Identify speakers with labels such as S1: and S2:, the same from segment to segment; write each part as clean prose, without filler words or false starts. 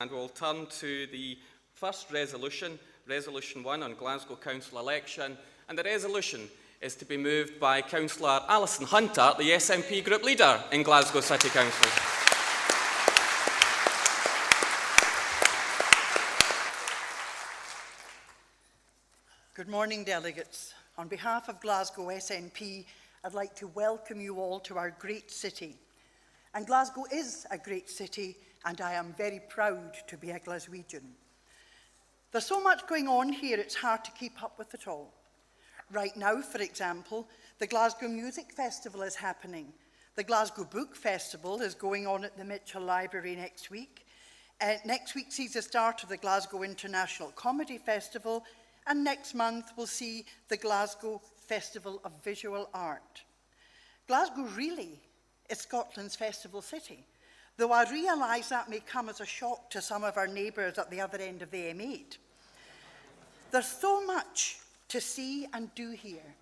S1: And we'll turn to the first resolution, Resolution 1 on Glasgow Council election. And the resolution is to be moved by Councillor Alison Hunter, the SNP Group Leader in Glasgow City Council.
S2: Good morning, delegates. On behalf of Glasgow SNP, I'd like to welcome you all to our great city. And Glasgow is a great city, and I am very proud to be a Glaswegian. There's so much going on here, it's hard to keep up with it all. Right now, for example, the Glasgow Music Festival is happening. The Glasgow Book Festival is going on at the Mitchell Library next week. Next week sees the start of the Glasgow International Comedy Festival, and next month we'll see the Glasgow Festival of Visual Art. Glasgow really is Scotland's festival city, though I realise that may come as a shock to some of our neighbours at the other end of the M8. There's so much to see and do here.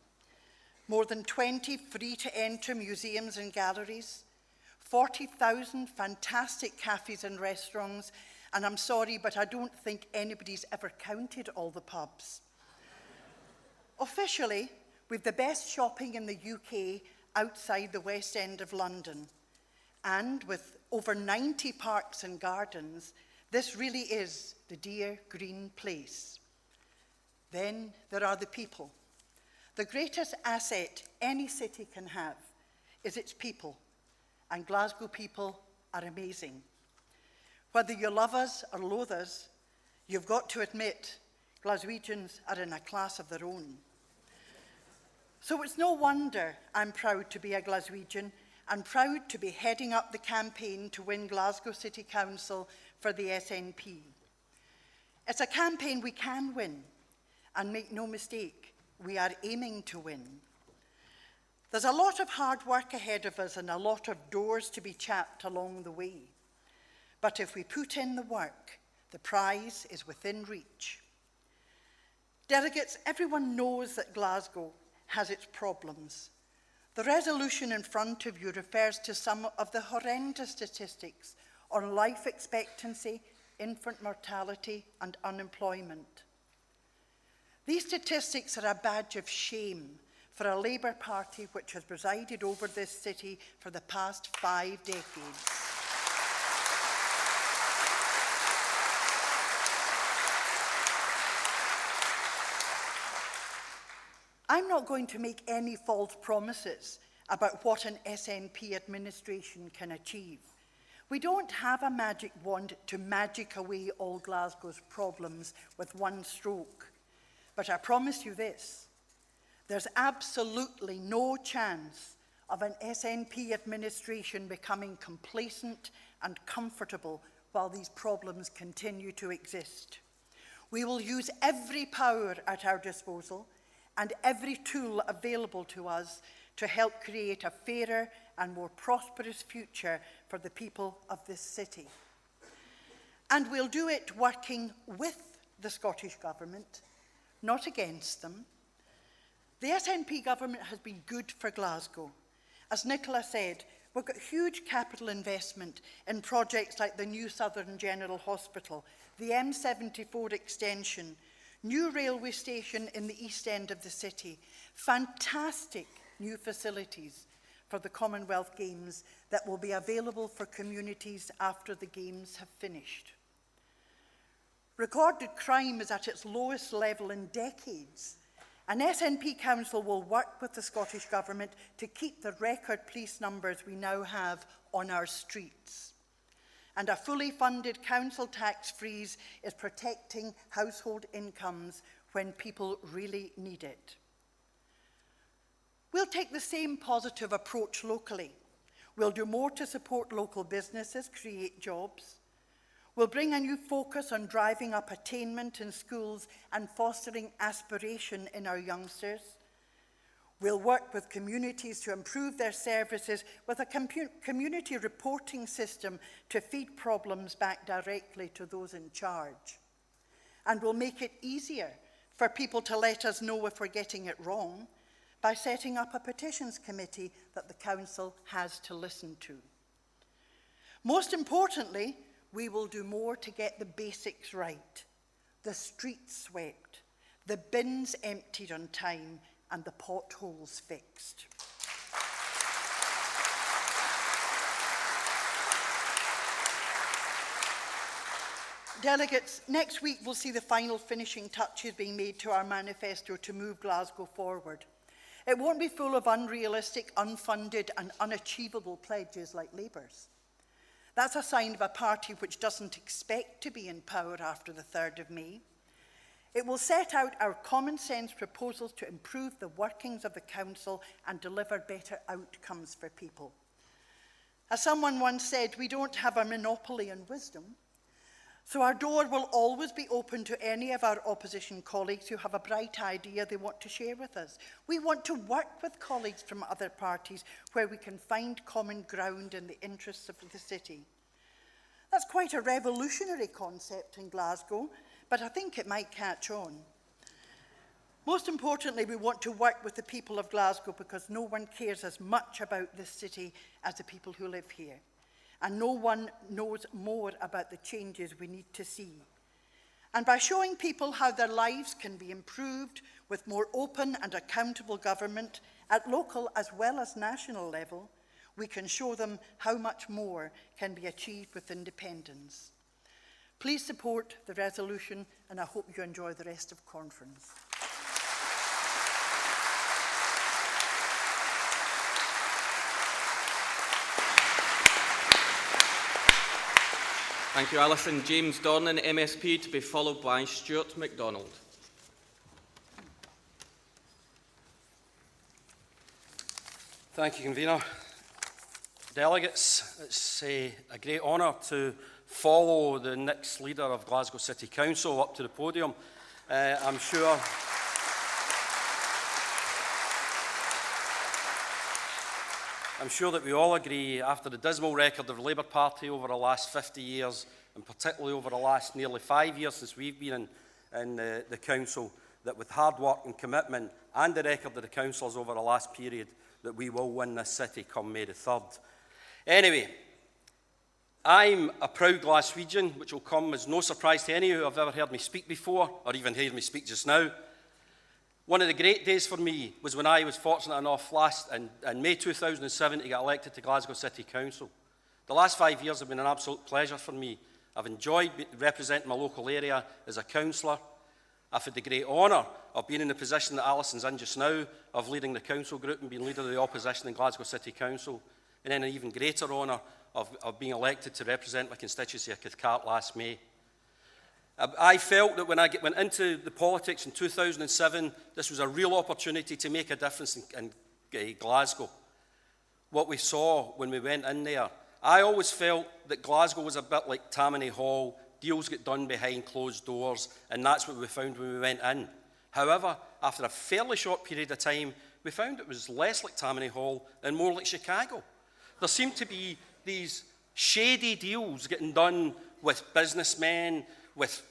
S2: More than 20 free-to-enter museums and galleries, 40,000 fantastic cafes and restaurants, and I'm sorry, but I don't think anybody's ever counted all the pubs. Officially, we've the best shopping in the UK outside the West End of London. And with over 90 parks and gardens, this really is the dear green place. Then there are the people. The greatest asset any city can have is its people, and Glasgow people are amazing. Whether you love us or loathe us, you've got to admit Glaswegians are in a class of their own. So it's no wonder I'm proud to be a Glaswegian and proud to be heading up the campaign to win Glasgow City Council for the SNP. It's a campaign we can win, and make no mistake, we are aiming to win. There's a lot of hard work ahead of us and a lot of doors to be chapped along the way. But if we put in the work, the prize is within reach. Delegates, everyone knows that Glasgow has its problems. The resolution in front of you refers to some of the horrendous statistics on life expectancy, infant mortality, and unemployment. These statistics are a badge of shame for a Labour Party which has presided over this city for the past 5 decades. I'm not going to make any false promises about what an SNP administration can achieve. We don't have a magic wand to magic away all Glasgow's problems with one stroke. But I promise you this, there's absolutely no chance of an SNP administration becoming complacent and comfortable while these problems continue to exist. We will use every power at our disposal and every tool available to us to help create a fairer and more prosperous future for the people of this city. And we'll do it working with the Scottish Government, not against them. The SNP government has been good for Glasgow. As Nicola said, we've got huge capital investment in projects like the new Southern General Hospital, the M74 extension, new railway station in the east end of the city, fantastic new facilities for the Commonwealth Games that will be available for communities after the Games have finished. Recorded crime is at its lowest level in decades. An SNP council will work with the Scottish Government to keep the record police numbers we now have on our streets. And a fully funded council tax freeze is protecting household incomes when people really need it. We'll take the same positive approach locally. We'll do more to support local businesses, create jobs. We'll bring a new focus on driving up attainment in schools and fostering aspiration in our youngsters. We'll work with communities to improve their services with a community reporting system to feed problems back directly to those in charge. And we'll make it easier for people to let us know if we're getting it wrong by setting up a petitions committee that the council has to listen to. Most importantly, we will do more to get the basics right. The streets swept, the bins emptied on time, and the potholes fixed. Delegates, next week we'll see the final finishing touches being made to our manifesto to move Glasgow forward. It won't be full of unrealistic, unfunded and unachievable pledges like Labour's. That's a sign of a party which doesn't expect to be in power after the 3rd of May. It will set out our common sense proposals to improve the workings of the Council and deliver better outcomes for people. As someone once said, we don't have a monopoly on wisdom, so our door will always be open to any of our opposition colleagues who have a bright idea they want to share with us. We want to work with colleagues from other parties where we can find common ground in the interests of the city. That's quite a revolutionary concept in Glasgow, but I think it might catch on. Most importantly, we want to work with the people of Glasgow because no one cares as much about this city as the people who live here. And no one knows more about the changes we need to see. And by showing people how their lives can be improved with more open and accountable government at local as well as national level, we can show them how much more can be achieved with independence. Please support the resolution, and I hope you enjoy the rest of conference.
S1: Thank you, Alison. James Dornan, MSP, to be followed by Stuart MacDonald.
S3: Thank you, Convener. Delegates, it's a great honour to follow the next leader of Glasgow City Council up to the podium. I'm sure that we all agree, after the dismal record of the Labour Party over the last 50 years, and particularly over the last nearly 5 years since we've been in the Council, that with hard work and commitment and the record of the councillors over the last period, that we will win this city come May the 3rd. Anyway, I'm a proud Glaswegian, which will come as no surprise to any who have ever heard me speak before, or even heard me speak just now. One of the great days for me was when I was fortunate enough in May 2007 to get elected to Glasgow City Council. The last 5 years have been an absolute pleasure for me. I've enjoyed representing my local area as a councillor. I've had the great honour of being in the position that Alison's in just now, of leading the council group and being leader of the opposition in Glasgow City Council, and then an even greater honour of being elected to represent my constituency of Cathcart last May. I felt that when I went into the politics in 2007, this was a real opportunity to make a difference in Glasgow. What we saw when we went in there, I always felt that Glasgow was a bit like Tammany Hall. Deals get done behind closed doors, and that's what we found when we went in. However, after a fairly short period of time, we found it was less like Tammany Hall and more like Chicago. There seemed to be these shady deals getting done with businessmen, with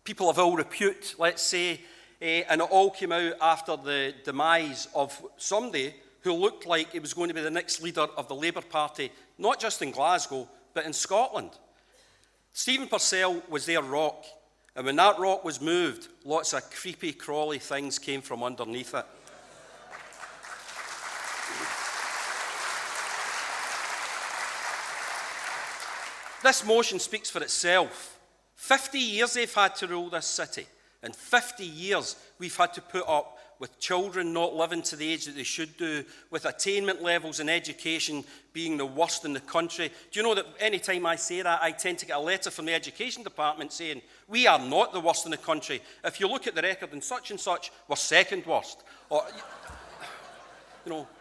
S3: people of ill repute, let's say, and it all came out after the demise of somebody who looked like he was going to be the next leader of the Labour Party, not just in Glasgow, but in Scotland. Stephen Purcell was their rock, and when that rock was moved, lots of creepy, crawly things came from underneath it. This motion speaks for itself. 50 years they've had to rule this city, and 50 years we've had to put up with children not living to the age that they should do, with attainment levels in education being the worst in the country. Do you know that any time I say that, I tend to get a letter from the education department saying, we are not the worst in the country. If you look at the record in such and such, we're second worst. Or,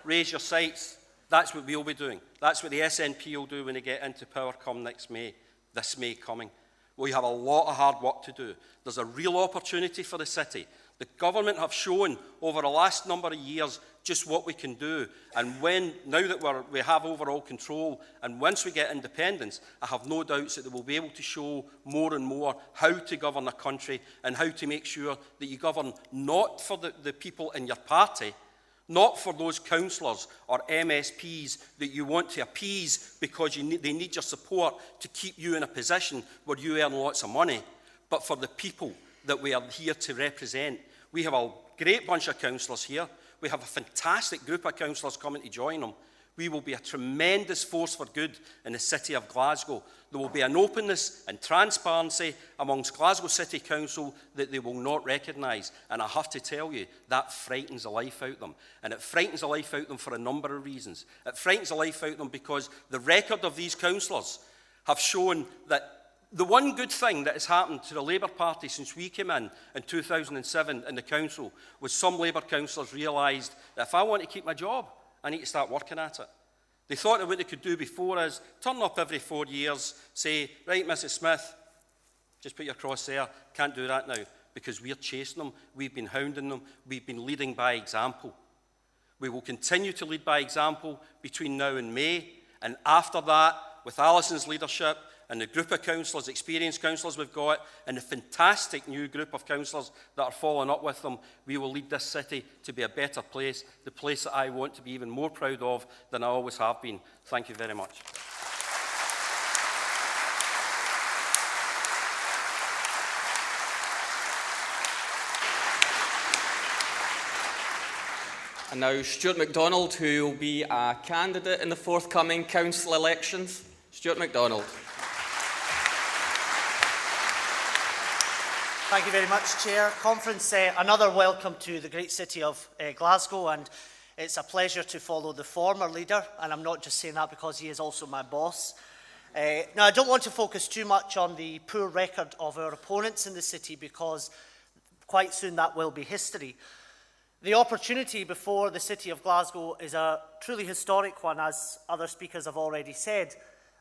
S3: raise your sights. That's what we'll be doing. That's what the SNP will do when they get into power come next May, this May coming. We have a lot of hard work to do. There's a real opportunity for the city. The government have shown over the last number of years just what we can do. And now that we have overall control, and once we get independence, I have no doubts that they will be able to show more and more how to govern a country and how to make sure that you govern not for the people in your party, not for those councillors or MSPs that you want to appease because they need your support to keep you in a position where you earn lots of money, but for the people that we are here to represent. We have a great bunch of councillors here. We have a fantastic group of councillors coming to join them. We will be a tremendous force for good in the city of Glasgow. There will be an openness and transparency amongst Glasgow City Council that they will not recognise. And I have to tell you, that frightens the life out of them. And it frightens the life out of them for a number of reasons. It frightens the life out of them because the record of these councillors have shown that the one good thing that has happened to the Labour Party since we came in 2007 in the council was some Labour councillors realised that if I want to keep my job, I need to start working at it. They thought that what they could do before is turn up every 4 years, say, right, Mrs. Smith, just put your cross there, can't do that now, because we're chasing them, we've been hounding them, we've been leading by example. We will continue to lead by example between now and May, and after that, with Alison's leadership, and the group of councillors, experienced councillors we've got, and the fantastic new group of councillors that are following up with them, we will lead this city to be a better place, the place that I want to be even more proud of than I always have been. Thank you very much.
S1: And now Stuart MacDonald, who will be a candidate in the forthcoming council elections. Stuart MacDonald.
S4: Thank you very much, Chair. Conference, another welcome to the great city of Glasgow, and it's a pleasure to follow the former leader, and I'm not just saying that because he is also my boss. Now, I don't want to focus too much on the poor record of our opponents in the city because quite soon that will be history. The opportunity before the city of Glasgow is a truly historic one, as other speakers have already said,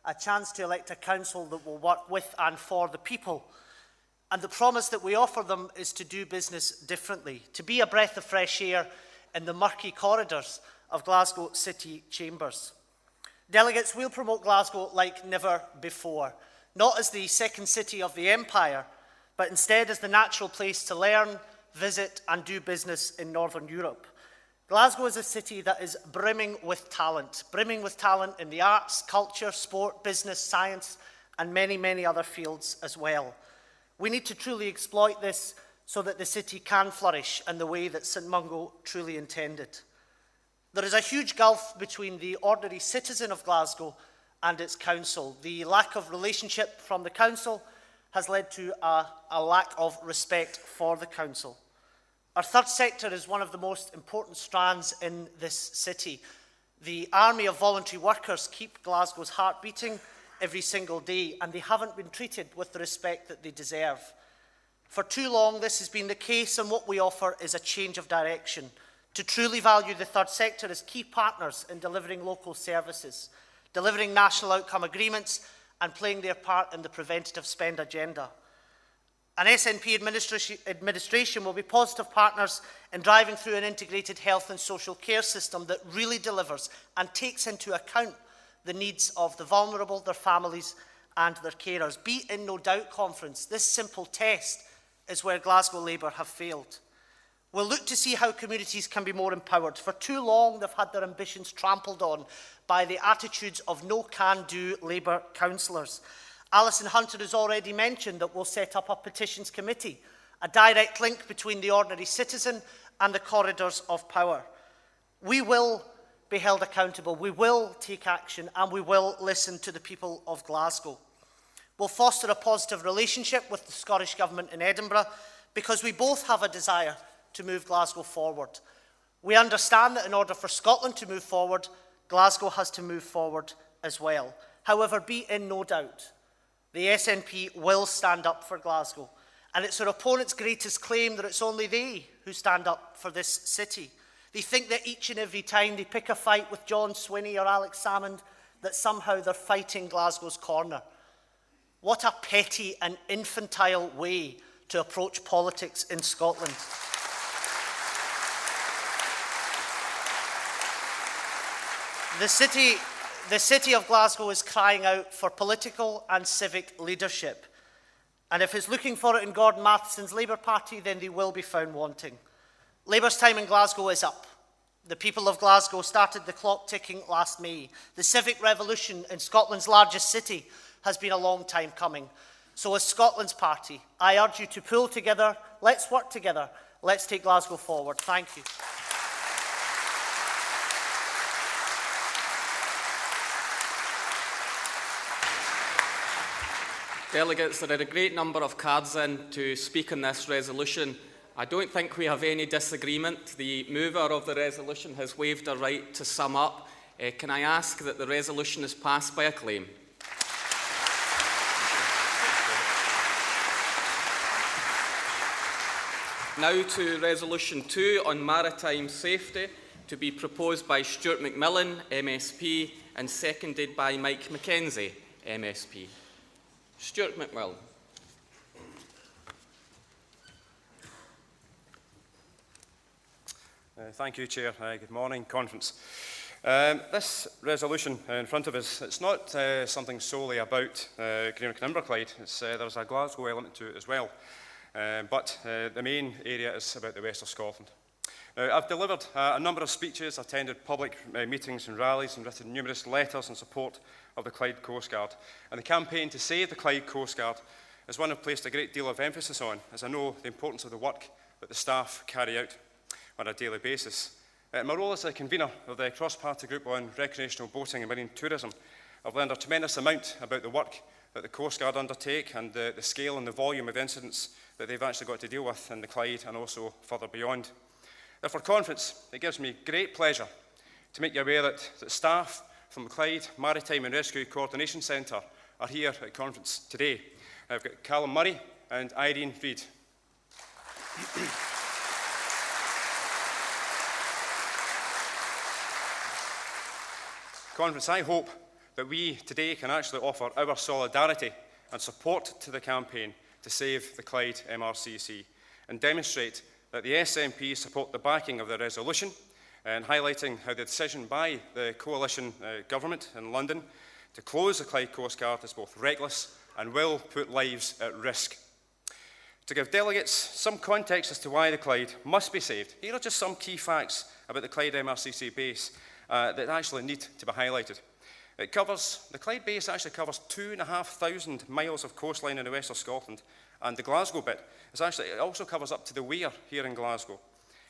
S4: a chance to elect a council that will work with and for the people. And the promise that we offer them is to do business differently, to be a breath of fresh air in the murky corridors of Glasgow city chambers. Delegates will promote Glasgow like never before, not as the second city of the empire, but instead as the natural place to learn, visit and do business in Northern Europe. Glasgow is a city that is brimming with talent in the arts, culture, sport, business, science, and many, many other fields as well. We need to truly exploit this so that the city can flourish in the way that St Mungo truly intended. There is a huge gulf between the ordinary citizen of Glasgow and its council. The lack of relationship from the council has led to a lack of respect for the council. Our third sector is one of the most important strands in this city. The army of voluntary workers keep Glasgow's heart beating every single day, and they haven't been treated with the respect that they deserve. For too long, this has been the case, and what we offer is a change of direction, to truly value the third sector as key partners in delivering local services, delivering national outcome agreements, and playing their part in the preventative spend agenda. An SNP administration will be positive partners in driving through an integrated health and social care system that really delivers and takes into account the needs of the vulnerable, their families and their carers. Be in no doubt, conference, this simple test is where Glasgow Labour have failed. We'll look to see how communities can be more empowered. For too long, they've had their ambitions trampled on by the attitudes of no-can-do Labour councillors. Alison Hunter has already mentioned that we'll set up a petitions committee, a direct link between the ordinary citizen and the corridors of power. We will be held accountable, we will take action, and we will listen to the people of Glasgow. We'll foster a positive relationship with the Scottish Government in Edinburgh because we both have a desire to move Glasgow forward. We understand that in order for Scotland to move forward, Glasgow has to move forward as well. However, be in no doubt, the SNP will stand up for Glasgow, and it's our opponents' greatest claim that it's only they who stand up for this city. They think that each and every time they pick a fight with John Swinney or Alex Salmond, that somehow they're fighting Glasgow's corner. What a petty and infantile way to approach politics in Scotland. The city of Glasgow is crying out for political and civic leadership. And if it's looking for it in Gordon Matheson's Labour Party, then they will be found wanting. Labour's time in Glasgow is up. The people of Glasgow started the clock ticking last May. The civic revolution in Scotland's largest city has been a long time coming. So as Scotland's party, I urge you to pull together, let's work together, let's take Glasgow forward. Thank you.
S1: Delegates, there are a great number of cards in to speak on this resolution. I don't think we have any disagreement. The mover of the resolution has waived her right to sum up. Can I ask that the resolution is passed by acclaim? Now to Resolution 2 on maritime safety, to be proposed by Stuart McMillan, MSP, and seconded by Mike Mackenzie, MSP. Stuart McMillan.
S5: Thank you, Chair. Good morning, Conference. This resolution in front of us, it's not something solely about Greenock and Inverclyde. There's a Glasgow element to it as well. But the main area is about the west of Scotland. Now, I've delivered a number of speeches, attended public meetings and rallies, and written numerous letters in support of the Clyde Coast Guard. And the campaign to save the Clyde Coast Guard is one I've placed a great deal of emphasis on, as I know the importance of the work that the staff carry out on a daily basis. In my role as a convener of the cross-party group on recreational boating and marine tourism, I've learned a tremendous amount about the work that the Coast Guard undertake and the scale and the volume of incidents that they've actually got to deal with in the Clyde and also further beyond. Therefore, Conference, it gives me great pleasure to make you aware that staff from the Clyde Maritime and Rescue Coordination Centre are here at Conference today. I've got Callum Murray and Irene Reid. Conference, I hope that we today can actually offer our solidarity and support to the campaign to save the Clyde MRCC and demonstrate that the SNP support the backing of the resolution and highlighting how the decision by the coalition government in London to close the Clyde Coast Guard is both reckless and will put lives at risk. To give delegates some context as to why the Clyde must be saved, here are just some key facts about the Clyde MRCC base that actually need to be highlighted. The Clyde base actually covers 2,500 miles of coastline in the west of Scotland, and the Glasgow bit it also covers up to the Weir here in Glasgow.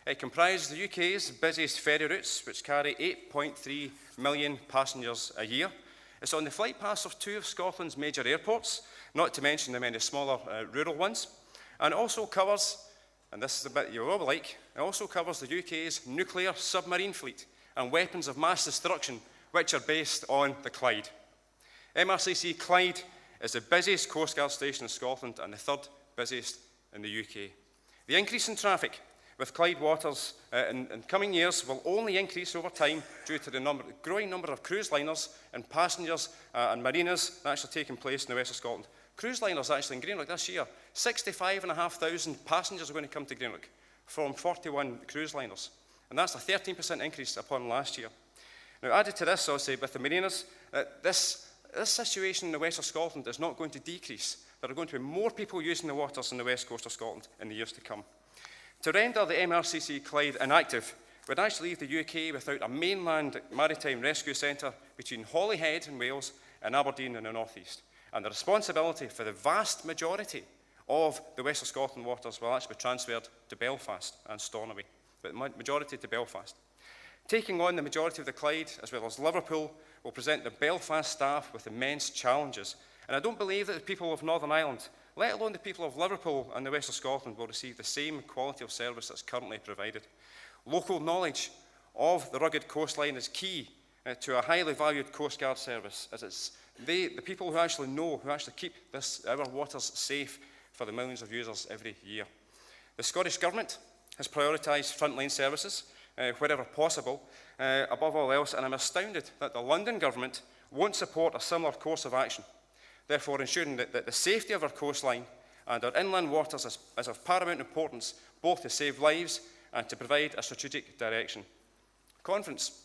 S5: It comprises the UK's busiest ferry routes, which carry 8.3 million passengers a year. It's on the flight paths of 2 of Scotland's major airports, not to mention the many smaller rural ones. And it also covers, and this is the bit you will like, it also covers the UK's nuclear submarine fleet and weapons of mass destruction, which are based on the Clyde. MRCC Clyde is the busiest Coast Guard station in Scotland and the 3rd busiest in the UK. The increase in traffic with Clyde waters in coming years will only increase over time due to the growing number of cruise liners and passengers and marinas actually taking place in the west of Scotland. Cruise liners actually in Greenock this year, 65,500 passengers are going to come to Greenock from 41 cruise liners. And that's a 13% increase upon last year. Now, added to this, also with the marinas, this situation in the west of Scotland is not going to decrease. There are going to be more people using the waters on the west coast of Scotland in the years to come. To render the MRCC Clyde inactive would actually leave the UK without a mainland maritime rescue centre between Holyhead in Wales and Aberdeen in the northeast. And the responsibility for the vast majority of the west of Scotland waters will actually be transferred to Belfast and Stornoway, but the majority to Belfast. Taking on the majority of the Clyde, as well as Liverpool, will present the Belfast staff with immense challenges. And I don't believe that the people of Northern Ireland, let alone the people of Liverpool and the west of Scotland, will receive the same quality of service that's currently provided. Local knowledge of the rugged coastline is key to a highly valued Coast Guard service, as it's the people who actually know, who actually keep our waters safe for the millions of users every year. The Scottish Government has prioritised frontline services wherever possible, above all else, and I'm astounded that the London Government won't support a similar course of action, therefore ensuring that the safety of our coastline and our inland waters is of paramount importance, both to save lives and to provide a strategic direction. Conference,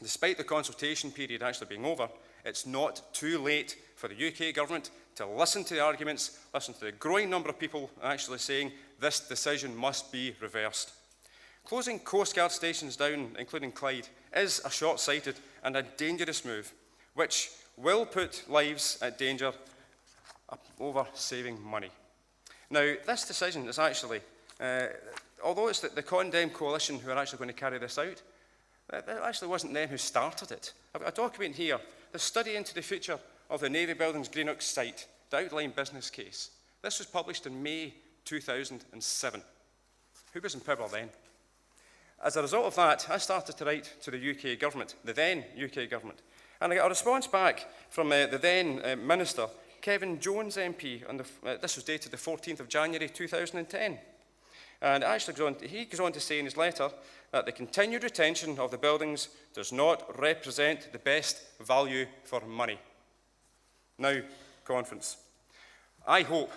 S5: despite the consultation period actually being over, it's not too late for the UK Government to listen to the arguments, listen to the growing number of people actually saying this decision must be reversed. Closing Coast Guard stations down, including Clyde, is a short-sighted and a dangerous move, which will put lives at danger over saving money. Now, this decision is actually, although it's the Condemn Coalition who are actually going to carry this out, it actually wasn't them who started it. I've got a document here, the study into the future of the Navy Buildings Greenock site, the outline business case. This was published in May 2007. Who was in power then? As a result of that, I started to write to the UK government, the then UK government, and I got a response back from the then Minister, Kevin Jones MP, this was dated the 14th of January 2010. And actually he goes on to say in his letter that the continued retention of the buildings does not represent the best value for money. Now, conference, I hope,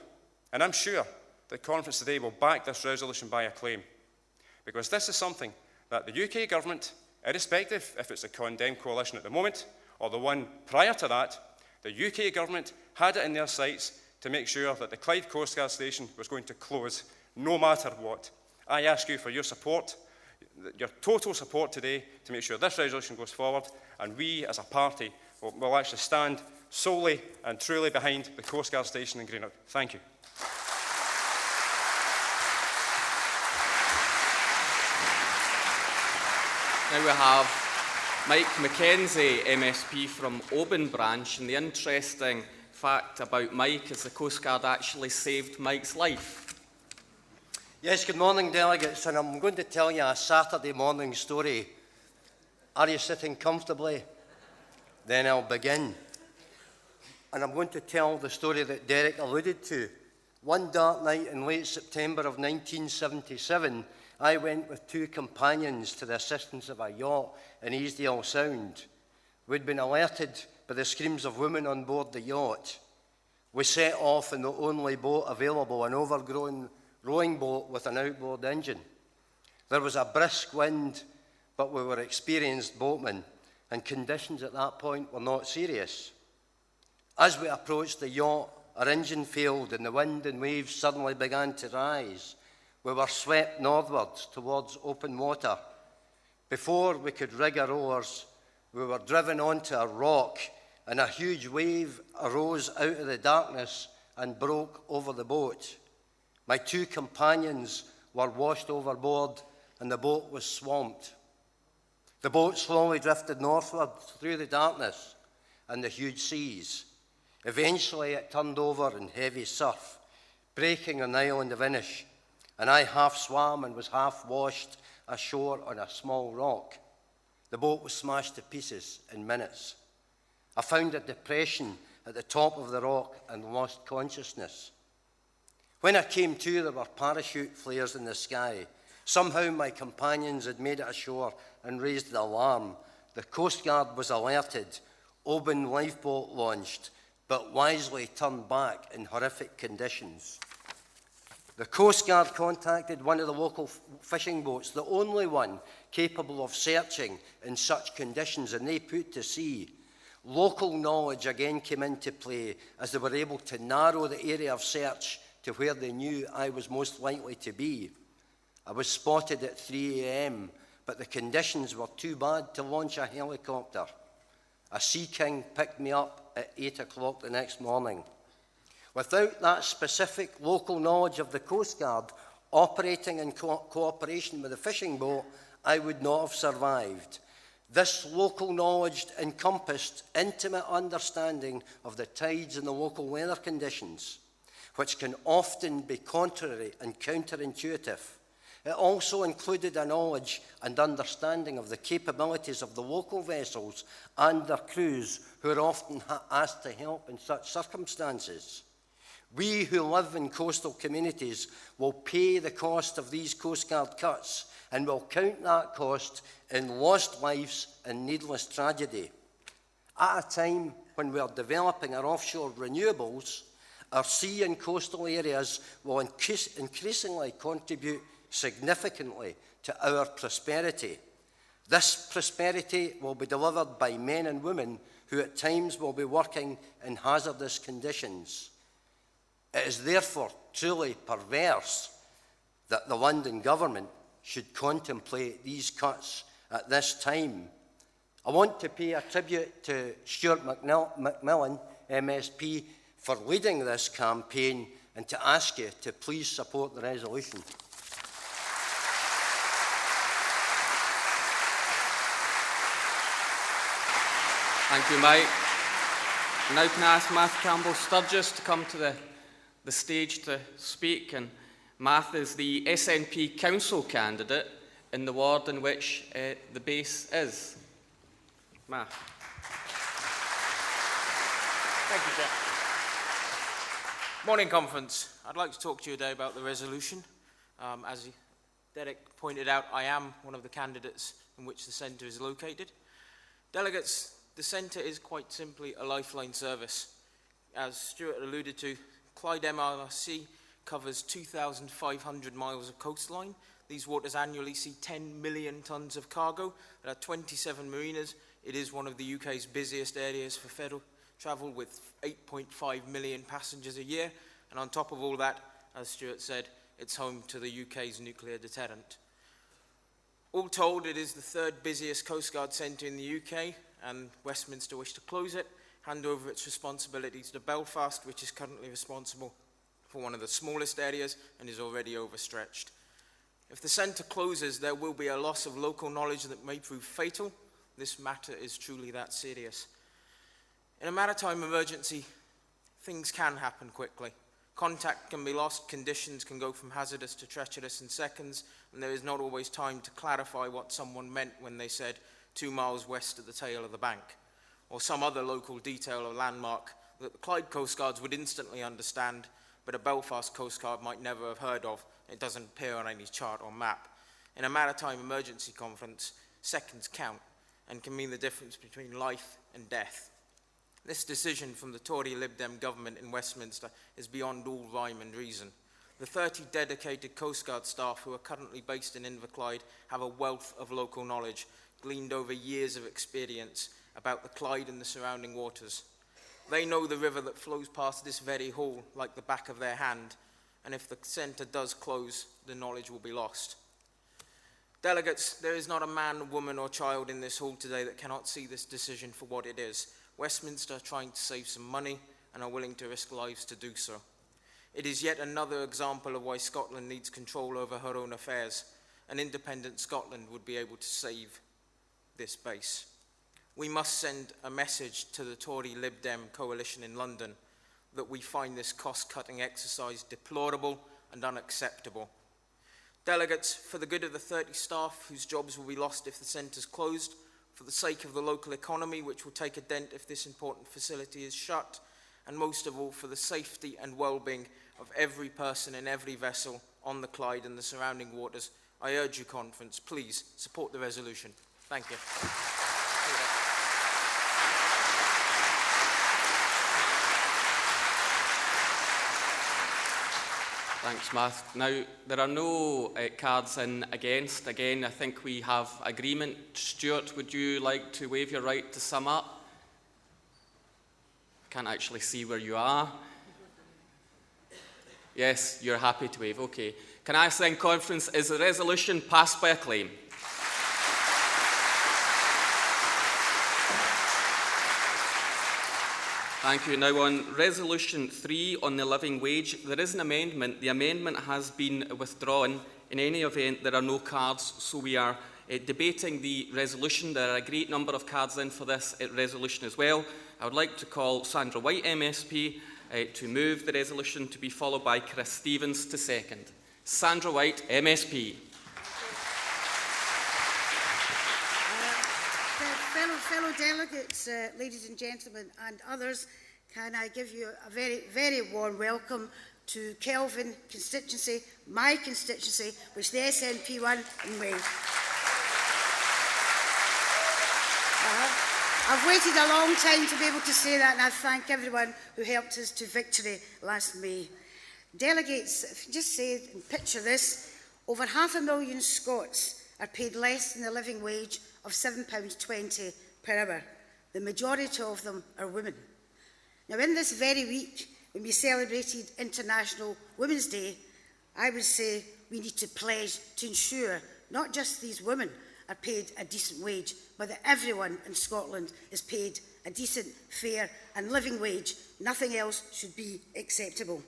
S5: and I'm sure, that conference today will back this resolution by acclaim, because this is something that the UK government, irrespective if it's a Condemn Coalition at the moment or the one prior to that, the UK government had it in their sights to make sure that the Clyde Coast Guard station was going to close, no matter what. I ask you for your support, your total support today, to make sure this resolution goes forward, and we as a party will actually stand solely and truly behind the Coast Guard station in Greenock. Thank you.
S1: Now we have Mike Mackenzie, MSP from Oban branch, and the interesting fact about Mike is the Coast Guard actually saved Mike's life.
S6: Yes, good morning, delegates, and I'm going to tell you a Saturday morning story. Are you sitting comfortably? Then I'll begin. And I'm going to tell the story that Derek alluded to. One dark night in late September of 1977, I went with two companions to the assistance of a yacht in Easdale Sound. We'd been alerted by the screams of women on board the yacht. We set off in the only boat available, an overgrown rowing boat with an outboard engine. There was a brisk wind, but we were experienced boatmen, and conditions at that point were not serious. As we approached the yacht, our engine failed and the wind and waves suddenly began to rise. We were swept northwards towards open water. Before we could rig our oars, we were driven onto a rock, and a huge wave arose out of the darkness and broke over the boat. My two companions were washed overboard, and the boat was swamped. The boat slowly drifted northward through the darkness and the huge seas. Eventually it turned over in heavy surf, breaking on the island of Inish, and I half swam and was half washed ashore on a small rock. The boat was smashed to pieces in minutes. I found a depression at the top of the rock and lost consciousness. When I came to, there were parachute flares in the sky. Somehow my companions had made it ashore and raised the alarm. The Coast Guard was alerted. Oban lifeboat launched, but wisely turned back in horrific conditions. The Coast Guard contacted one of the local fishing boats, the only one capable of searching in such conditions, and they put to sea. Local knowledge again came into play as they were able to narrow the area of search to where they knew I was most likely to be. I was spotted at 3 a.m, but the conditions were too bad to launch a helicopter. A Sea King picked me up at 8 o'clock the next morning. Without that specific local knowledge of the Coast Guard operating in cooperation with the fishing boat, I would not have survived. This local knowledge encompassed intimate understanding of the tides and the local weather conditions, which can often be contrary and counterintuitive. It also included a knowledge and understanding of the capabilities of the local vessels and their crews, who are often asked to help in such circumstances. We who live in coastal communities will pay the cost of these Coast Guard cuts and will count that cost in lost lives and needless tragedy. At a time when we are developing our offshore renewables, our sea and coastal areas will increasingly contribute significantly to our prosperity. This prosperity will be delivered by men and women who at times will be working in hazardous conditions. It is therefore truly perverse that the London government should contemplate these cuts at this time. I want to pay a tribute to Stuart McMillan, MSP, for leading this campaign and to ask you to please support the resolution.
S1: Thank you, Mike. Now can I ask Matthew Campbell-Sturgis to come to the stage to speak? And Matthew is the SNP council candidate in the ward in which the base is. Matthew.
S7: Thank you, Chair. Morning, Conference. I'd like to talk to you today about the resolution. As Derek pointed out, I am one of the candidates in which the centre is located. Delegates, the centre is quite simply a lifeline service. As Stuart alluded to, Clyde MRC covers 2,500 miles of coastline. These waters annually see 10 million tonnes of cargo. There are 27 marinas. It is one of the UK's busiest areas for federal travel, with 8.5 million passengers a year. And on top of all that, as Stuart said, it's home to the UK's nuclear deterrent. All told, it is the third busiest Coast Guard centre in the UK, and Westminster wish to close it, hand over its responsibilities to Belfast, which is currently responsible for one of the smallest areas and is already overstretched. If the centre closes, there will be a loss of local knowledge that may prove fatal. This matter is truly that serious. In a maritime emergency, things can happen quickly. Contact can be lost, conditions can go from hazardous to treacherous in seconds, and there is not always time to clarify what someone meant when they said 2 miles west of the tail of the bank, or some other local detail or landmark that the Clyde Coast Guards would instantly understand, but a Belfast Coast Guard might never have heard of. It doesn't appear on any chart or map. In a maritime emergency conference, seconds count and can mean the difference between life and death. This decision from the Tory Lib Dem government in Westminster is beyond all rhyme and reason. The 30 dedicated Coast Guard staff who are currently based in Inverclyde have a wealth of local knowledge, gleaned over years of experience about the Clyde and the surrounding waters. They know the river that flows past this very hall like the back of their hand, and if the centre does close, the knowledge will be lost. Delegates, there is not a man, woman or child in this hall today that cannot see this decision for what it is. Westminster are trying to save some money and are willing to risk lives to do so. It is yet another example of why Scotland needs control over her own affairs. An independent Scotland would be able to save this base. We must send a message to the Tory Lib Dem coalition in London that we find this cost-cutting exercise deplorable and unacceptable. Delegates, for the good of the 30 staff whose jobs will be lost if the centre's closed, for the sake of the local economy, which will take a dent if this important facility is shut, and most of all for the safety and well-being of every person in every vessel on the Clyde and the surrounding waters, I urge you, Conference, please support the resolution. Thank you.
S1: Thanks, Matt. Now, there are no cards in against. Again, I think we have agreement. Stuart, would you like to waive your right to sum up? Can't actually see where you are. Yes, you're happy to waive. Okay. Can I ask then, Conference, is the resolution passed by acclaim? Thank you. Now on Resolution 3 on the living wage, there is an amendment. The amendment has been withdrawn. In any event, there are no cards, so we are debating the resolution. There are a great number of cards in for this resolution as well. I would like to call Sandra White, MSP, to move the resolution, to be followed by Chris Stevens to second. Sandra White, MSP.
S8: Fellow delegates, ladies and gentlemen, and others, can I give you a very, very warm welcome to Kelvin constituency, my constituency, which the SNP won in Wales. I've waited a long time to be able to say that, and I thank everyone who helped us to victory last May. Delegates, if you just say and picture this, over 500,000 Scots are paid less than the living wage of £7.20 per hour. The majority of them are women. Now, in this very week, when we celebrated International Women's Day, I would say we need to pledge to ensure not just these women are paid a decent wage, but that everyone in Scotland is paid a decent, fair and living wage. Nothing else should be acceptable.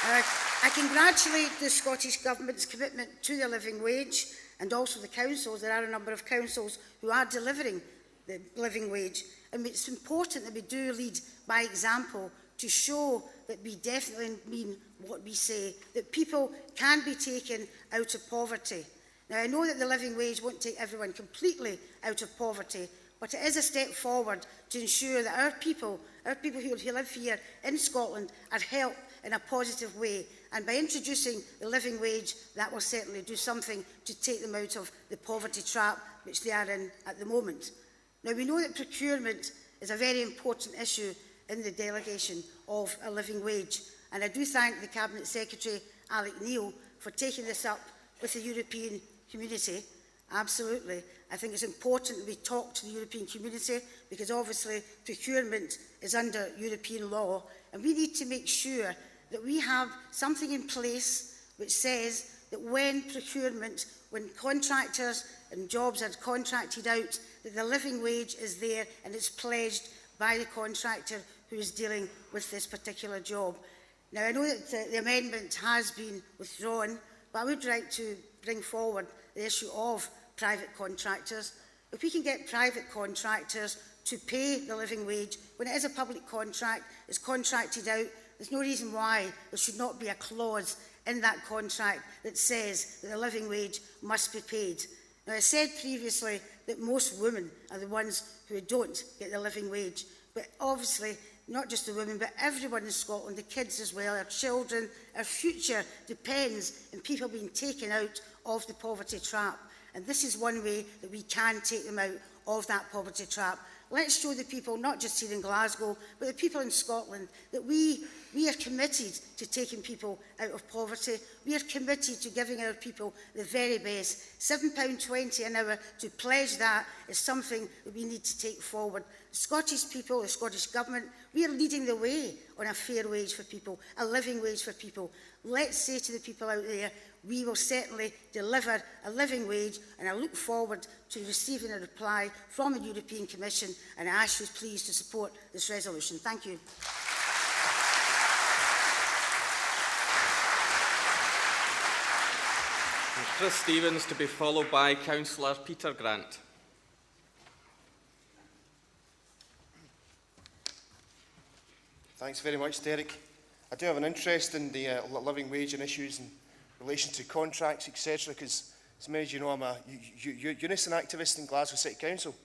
S8: I congratulate the Scottish Government's commitment to the living wage and also the councils. There are a number of councils who are delivering the living wage. And it's important that we do lead by example to show that we definitely mean what we say, that people can be taken out of poverty. Now, I know that the living wage won't take everyone completely out of poverty, but it is a step forward to ensure that our people who live here in Scotland are helped in a positive way. And by introducing the living wage, that will certainly do something to take them out of the poverty trap which they are in at the moment. Now, we know that procurement is a very important issue in the delegation of a living wage. And I do thank the Cabinet Secretary, Alec Neil, for taking this up with the European community. Absolutely. I think it's important that we talk to the European community because obviously procurement is under European law, and we need to make sure that we have something in place which says that when contractors and jobs are contracted out, that the living wage is there and it's pledged by the contractor who is dealing with this particular job. Now, I know that the amendment has been withdrawn, but I would like to bring forward the issue of private contractors. If we can get private contractors to pay the living wage, when it is a public contract, it's contracted out, there's no reason why there should not be a clause in that contract that says that the living wage must be paid. Now, I said previously that most women are the ones who don't get the living wage, but obviously not just the women, but everyone in Scotland, the kids as well, our children, our future depends on people being taken out of the poverty trap. And this is one way that we can take them out of that poverty trap. Let's show the people, not just here in Glasgow, but the people in Scotland, that we are committed to taking people out of poverty. We are committed to giving our people the very best. £7.20 an hour, to pledge that is something that we need to take forward. The Scottish people, the Scottish Government, we are leading the way on a fair wage for people, a living wage for people. Let's say to the people out there, we will certainly deliver a living wage, and I look forward to receiving a reply from the European Commission, and I ask you please to support this resolution. Thank you.
S1: Chris Stevens, to be followed by Councillor Peter Grant.
S9: Thanks very much, Derek. I do have an interest in the living wage and issues in relation to contracts, etc., because, as many of you know, I'm a unison activist in Glasgow City Council,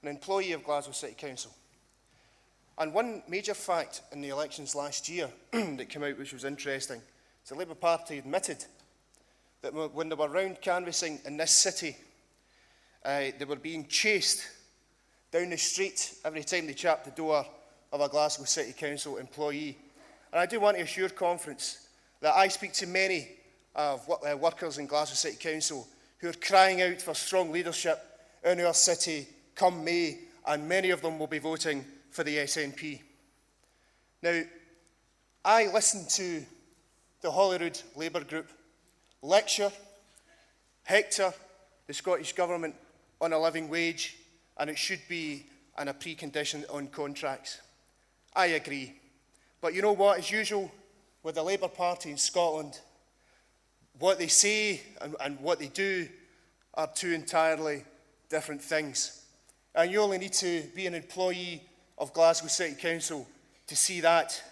S9: an employee of Glasgow City Council. And one major fact in the elections last year that came out, which was interesting, is the Labour Party admitted that when they were round canvassing in this city, they were being chased down the street every time they chapped the door of a Glasgow City Council employee. And I do want to assure conference that I speak to many workers in Glasgow City Council who are crying out for strong leadership in our city come May, and many of them will be voting for the SNP. Now, I listened to the Holyrood Labour Group lecture, hector the Scottish Government on a living wage, and it should be a precondition on contracts. I agree. But you know what, as usual with the Labour Party in Scotland, what they say and what they do are two entirely different things. And you only need to be an employee of Glasgow City Council to see that,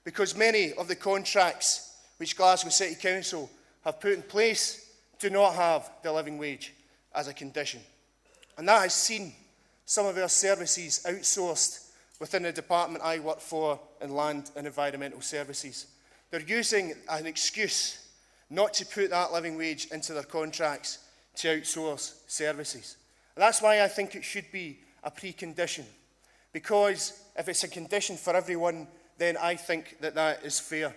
S9: because many of the contracts which Glasgow City Council have put in place do not have the living wage as a condition. And that has seen some of our services outsourced within the department I work for in Land and Environmental Services. They're using an excuse not to put that living wage into their contracts to outsource services. And that's why I think it should be a precondition, because if it's a condition for everyone, then I think that that is fair.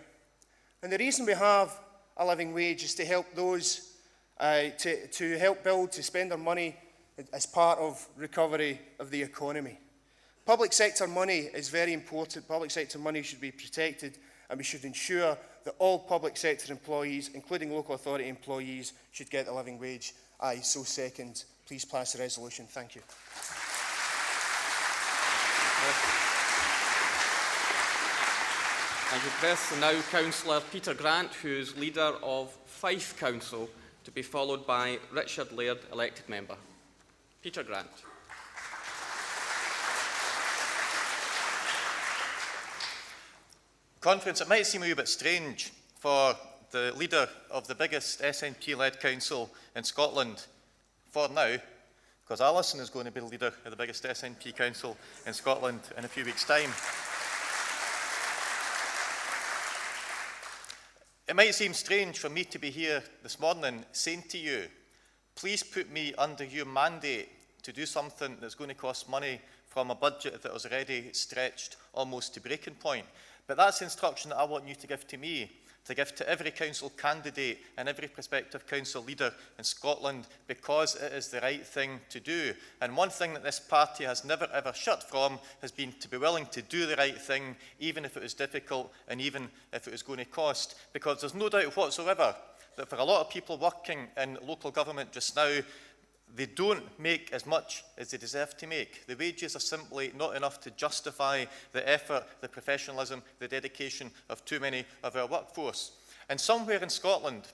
S9: And the reason we have a living wage is to help those, to help build, to spend their money as part of recovery of the economy. Public sector money is very important. Public sector money should be protected, and we should ensure that all public sector employees, including local authority employees, should get the living wage. I so second. Please pass the resolution. Thank you.
S1: Thank you, Chris. And now Councillor Peter Grant, who is leader of Fife Council, to be followed by Richard Laird, elected member. Peter Grant.
S10: Conference, it might seem a wee bit strange for the leader of the biggest SNP-led council in Scotland for now, because Alison is going to be the leader of the biggest SNP council in Scotland in a few weeks' time. It might seem strange for me to be here this morning saying to you, please put me under your mandate to do something that's going to cost money from a budget that was already stretched almost to breaking point. But that's the instruction that I want you to give to me, to give to every council candidate and every prospective council leader in Scotland, because it is the right thing to do. And one thing that this party has never ever shirked from has been to be willing to do the right thing, even if it was difficult and even if it was going to cost. Because there's no doubt whatsoever that for a lot of people working in local government just now, they don't make as much as they deserve to make. The wages are simply not enough to justify the effort, the professionalism, the dedication of too many of our workforce. And somewhere in Scotland,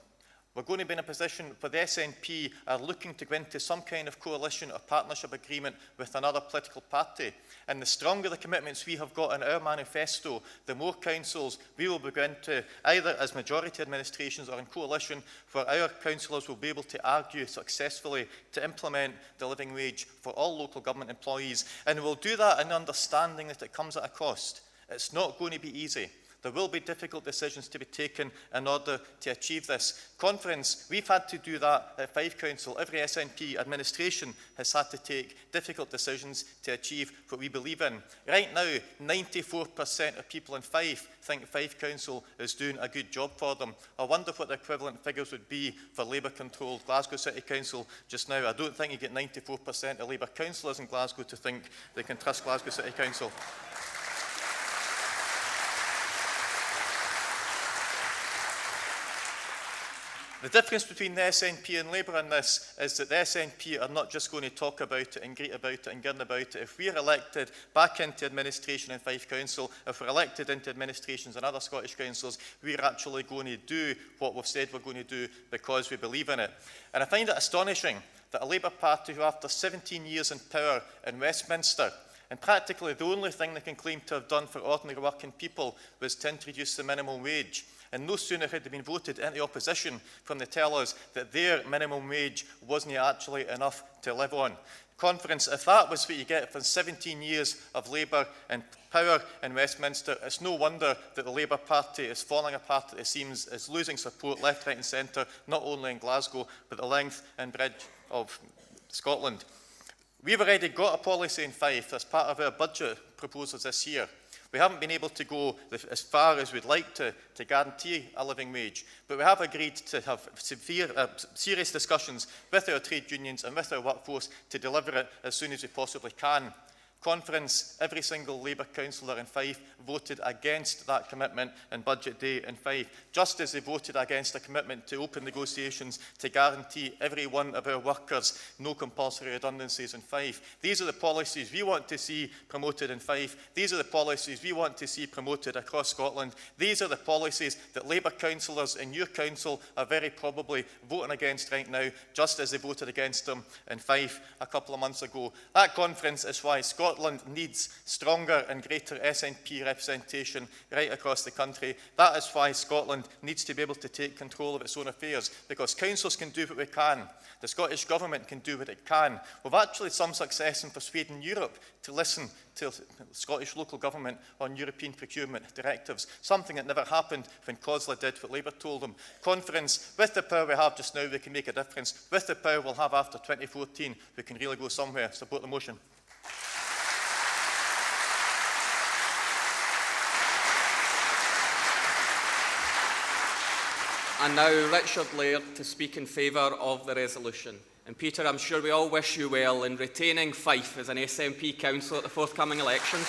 S10: we're going to be in a position where the SNP are looking to go into some kind of coalition or partnership agreement with another political party. And the stronger the commitments we have got in our manifesto, the more councils we will begin to, either as majority administrations or in coalition, where our councillors will be able to argue successfully to implement the living wage for all local government employees. And we'll do that in understanding that it comes at a cost. It's not going to be easy. There will be difficult decisions to be taken in order to achieve this. Conference, we've had to do that at Fife Council. Every SNP administration has had to take difficult decisions to achieve what we believe in. Right now, 94% of people in Fife think Fife Council is doing a good job for them. I wonder what the equivalent figures would be for Labour-controlled Glasgow City Council just now. I don't think you get 94% of Labour councillors in Glasgow to think they can trust Glasgow City Council. The difference between the SNP and Labour on this is that the SNP are not just going to talk about it and greet about it and grin about it. If we are elected back into administration in Fife Council, if we're elected into administrations in other Scottish councils, we're actually going to do what we've said we're going to do because we believe in it. And I find it astonishing that a Labour Party who after 17 years in power in Westminster, and practically the only thing they can claim to have done for ordinary working people was to introduce the minimum wage. And no sooner had they been voted into opposition from they tell us that their minimum wage wasn't actually enough to live on. Conference, if that was what you get from 17 years of Labour and power in Westminster, it's no wonder that the Labour Party is falling apart at the seams, is losing support left, right and centre, not only in Glasgow, but the length and breadth of Scotland. We've already got a policy in Fife as part of our budget proposals this year. We haven't been able to go as far as we'd like to guarantee a living wage, but we have agreed to have serious discussions with our trade unions and with our workforce to deliver it as soon as we possibly can. Conference, every single Labour councillor in Fife voted against that commitment in budget day in Fife, just as they voted against a commitment to open negotiations to guarantee every one of our workers no compulsory redundancies in Fife. These are the policies we want to see promoted in Fife. These are the policies we want to see promoted across Scotland. These are the policies that Labour councillors in your council are very probably voting against right now, just as they voted against them in Fife a couple of months ago. That conference is why Scotland needs stronger and greater SNP representation right across the country. That is why Scotland needs to be able to take control of its own affairs, because councils can do what we can. The Scottish Government can do what it can. We've actually had some success in persuading Europe to listen to Scottish local government on European procurement directives, something that never happened when COSLA did what Labour told them. Conference, with the power we have just now, we can make a difference. With the power we'll have after 2014, we can really go somewhere. Support the motion.
S1: And now Richard Laird to speak in favour of the resolution. And Peter, I'm sure we all wish you well in retaining Fife as an SNP council at the forthcoming elections.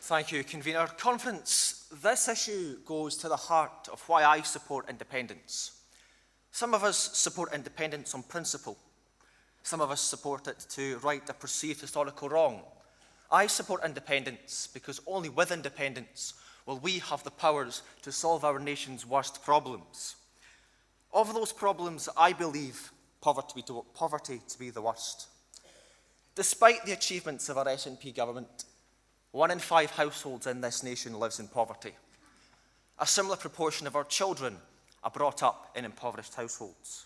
S11: Thank you, Convener. Conference, this issue goes to the heart of why I support independence. Some of us support independence on principle. Some of us support it to right a perceived historical wrong. I support independence because only with independence will we have the powers to solve our nation's worst problems. Of those problems, I believe poverty to be the worst. Despite the achievements of our SNP government, 1 in 5 households in this nation lives in poverty. A similar proportion of our children are brought up in impoverished households.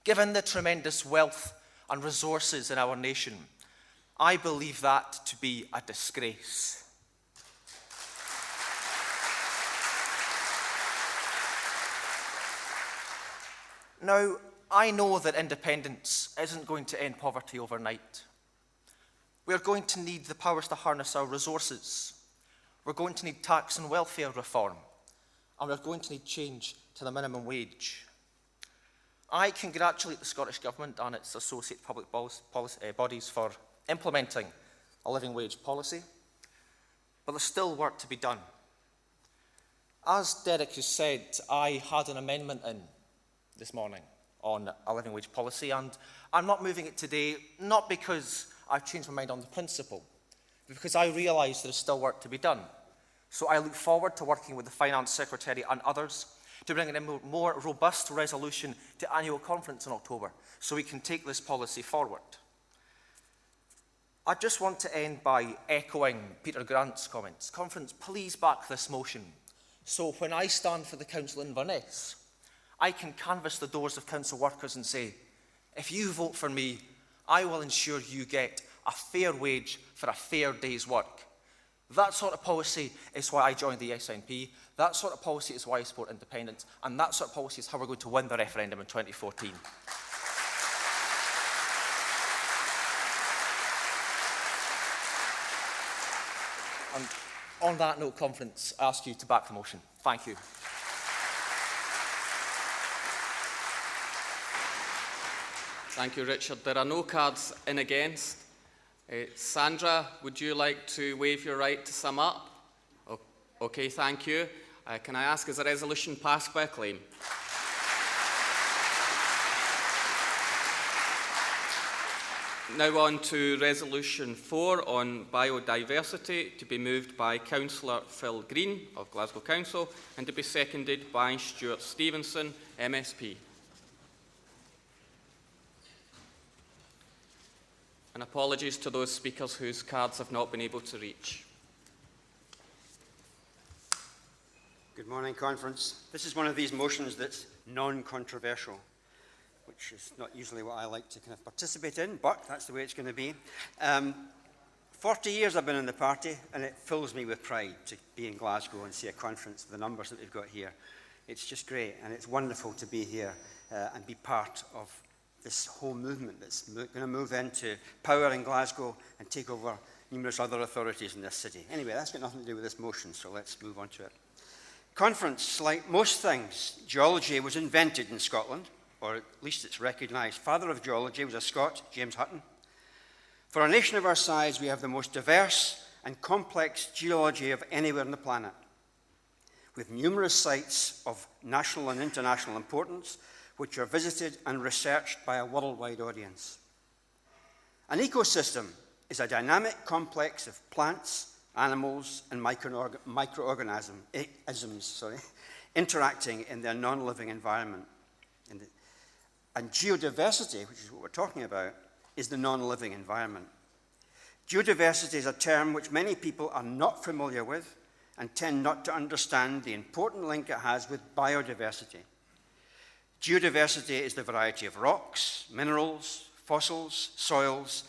S11: Given the tremendous wealth and resources in our nation, I believe that to be a disgrace. Now, I know that independence isn't going to end poverty overnight. We're going to need the powers to harness our resources. We're going to need tax and welfare reform. And we're going to need change to the minimum wage. I congratulate the Scottish Government and its associate public bodies for implementing a living wage policy, but there's still work to be done. As Derek has said, I had an amendment in this morning on a living wage policy, and I'm not moving it today, not because I've changed my mind on the principle, but because I realise there is still work to be done. So I look forward to working with the Finance Secretary and others to bring in a more robust resolution to annual conference in October, so we can take this policy forward. I just want to end by echoing Peter Grant's comments. Conference, please back this motion, so when I stand for the Council in Inverness, I can canvass the doors of council workers and say, if you vote for me, I will ensure you get a fair wage for a fair day's work. That sort of policy is why I joined the SNP. That sort of policy is why I support independence. And that sort of policy is how we're going to win the referendum in 2014. And on that note, Conference, I ask you to back the motion. Thank you.
S1: Thank you, Richard. There are no cards in against. Sandra, would you like to waive your right to sum up? Okay, thank you. Can I ask, is the resolution passed by acclaim? Now on to Resolution 4 on biodiversity, to be moved by Councillor Phil Green of Glasgow Council and to be seconded by Stuart Stevenson, MSP. And apologies to those speakers whose cards have not been able to reach.
S12: Good morning, Conference. This is one of these motions that's non-controversial, which is not usually what I like to kind of participate in, but that's the way it's going to be. 40 years I've been in the party, and it fills me with pride to be in Glasgow and see a conference with the numbers that we've got here. It's just great, and it's wonderful to be here and be part of this whole movement that's going to move into power in Glasgow and take over numerous other authorities in this city. Anyway, that's got nothing to do with this motion, so let's move on to it. Conference, like most things, geology was invented in Scotland, or at least it's recognised. Father of geology was a Scot, James Hutton. For a nation of our size, we have the most diverse and complex geology of anywhere on the planet, with numerous sites of national and international importance, which are visited and researched by a worldwide audience. An ecosystem is a dynamic complex of plants, animals, and microorganisms interacting in their non-living environment. And geodiversity, which is what we're talking about, is the non-living environment. Geodiversity is a term which many people are not familiar with and tend not to understand the important link it has with biodiversity. Geodiversity is the variety of rocks, minerals, fossils, soils,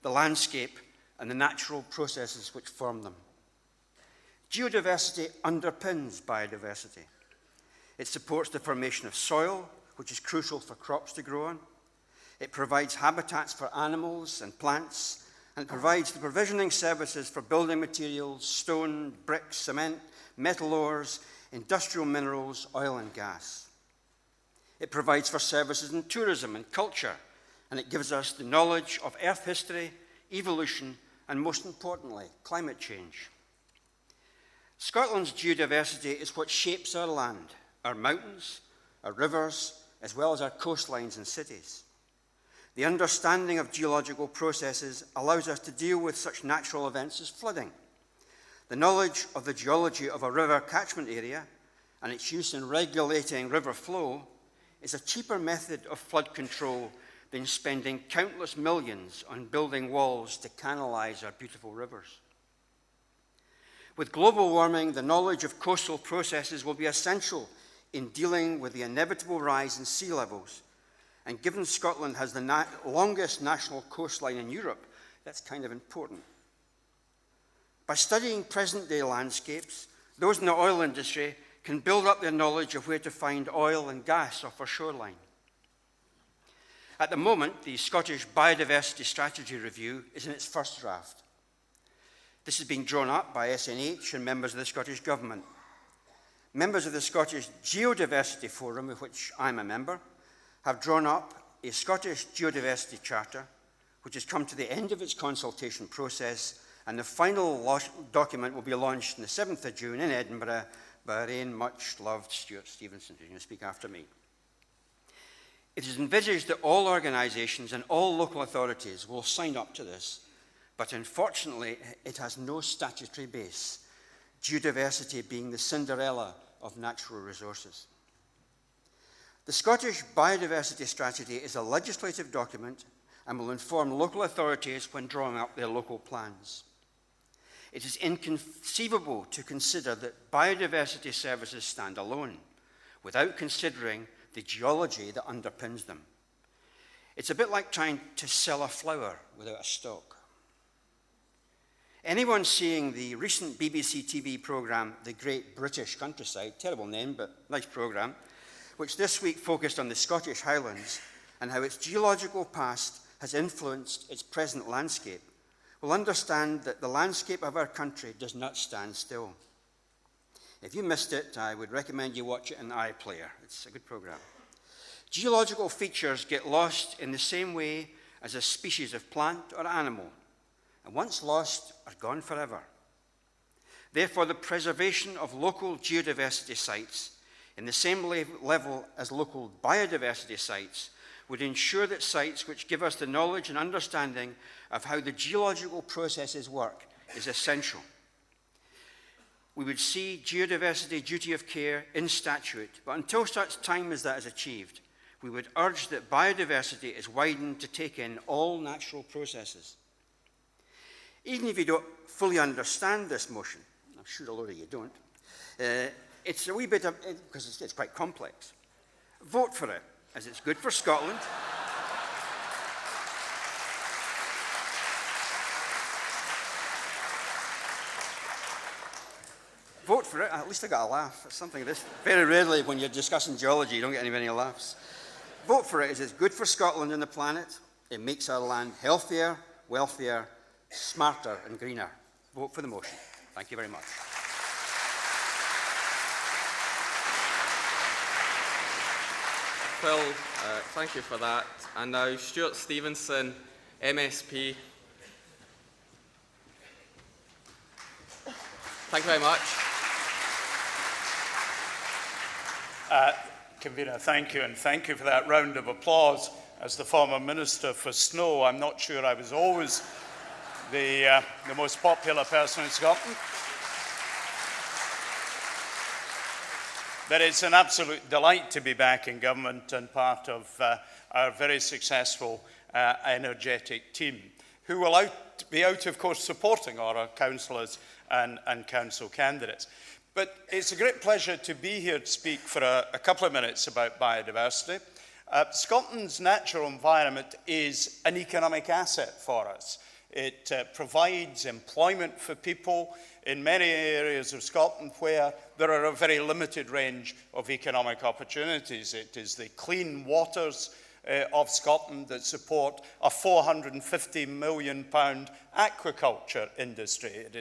S12: the landscape, and the natural processes which form them. Geodiversity underpins biodiversity. It supports the formation of soil, which is crucial for crops to grow on. It provides habitats for animals and plants, and it provides the provisioning services for building materials, stone, bricks, cement, metal ores, industrial minerals, oil and gas. It provides for services in tourism and culture, and it gives us the knowledge of Earth history, evolution, and most importantly, climate change. Scotland's geodiversity is what shapes our land, our mountains, our rivers, as well as our coastlines and cities. The understanding of geological processes allows us to deal with such natural events as flooding. The knowledge of the geology of a river catchment area and its use in regulating river flow is a cheaper method of flood control than spending countless millions on building walls to canalize our beautiful rivers. With global warming, the knowledge of coastal processes will be essential in dealing with the inevitable rise in sea levels. And given Scotland has the longest national coastline in Europe, that's kind of important. By studying present-day landscapes, those in the oil industry can build up their knowledge of where to find oil and gas off our shoreline. At the moment, the Scottish Biodiversity Strategy Review is in its first draft. This is being drawn up by SNH and members of the Scottish Government. Members of the Scottish Geodiversity Forum, of which I'm a member, have drawn up a Scottish Geodiversity Charter, which has come to the end of its consultation process, and the final document will be launched on the 7th of June in Edinburgh by our own much-loved Stuart Stevenson, who's going to speak after me. It is envisaged that all organisations and all local authorities will sign up to this, but unfortunately it has no statutory base, geodiversity being the Cinderella of natural resources. The Scottish Biodiversity Strategy is a legislative document and will inform local authorities when drawing up their local plans. It is inconceivable to consider that biodiversity services stand alone without considering the geology that underpins them. It's a bit like trying to sell a flower without a stalk. Anyone seeing the recent BBC TV programme, The Great British Countryside, terrible name, but nice programme, which this week focused on the Scottish Highlands and how its geological past has influenced its present landscape, will understand that the landscape of our country does not stand still. If you missed it, I would recommend you watch it in iPlayer. It's a good programme. Geological features get lost in the same way as a species of plant or animal, and once lost, are gone forever. Therefore, the preservation of local geodiversity sites in the same level as local biodiversity sites would ensure that sites which give us the knowledge and understanding of how the geological processes work is essential. We would see geodiversity duty of care in statute, but until such time as that is achieved, we would urge that biodiversity is widened to take in all natural processes. Even if you don't fully understand this motion, I'm sure a lot of you don't, it's a wee bit of, because it's quite complex. Vote for it, as it's good for Scotland. Vote for it, at least I got a laugh. It's something this, very rarely when you're discussing geology, you don't get many laughs. Vote for it, as it's good for Scotland and the planet. It makes our land healthier, wealthier, smarter and greener. Vote for the motion. Thank you very much.
S1: Phil, thank you for that. And now Stuart Stevenson, MSP. Thank you very much.
S13: Convener, thank you, and thank you for that round of applause. As the former Minister for Snow, I'm not sure I was always the most popular person in Scotland. But it's an absolute delight to be back in government and part of our very successful, energetic team, who will be out, of course, supporting our councillors and council candidates. But it's a great pleasure to be here to speak for a couple of minutes about biodiversity. Scotland's natural environment is an economic asset for us. It provides employment for people in many areas of Scotland where there are a very limited range of economic opportunities. It is the clean waters of Scotland that support a £450 million aquaculture industry. It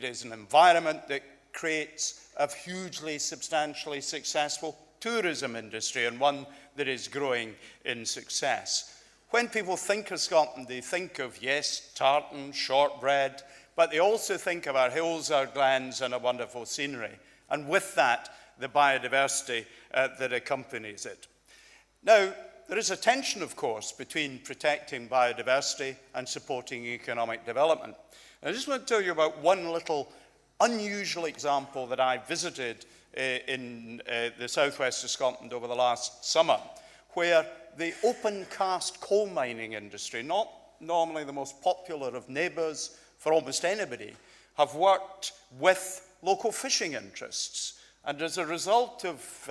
S13: is an environment that creates a hugely, substantially successful tourism industry, and one that is growing in success. When people think of Scotland, they think of, yes, tartan, shortbread, but they also think of our hills, our glens, and our wonderful scenery. And with that, the biodiversity that accompanies it. Now, there is a tension, of course, between protecting biodiversity and supporting economic development. And I just want to tell you about one little unusual example that I visited in the southwest of Scotland over the last summer, where the open cast coal mining industry, not normally the most popular of neighbours for almost anybody, have worked with local fishing interests. And as a result of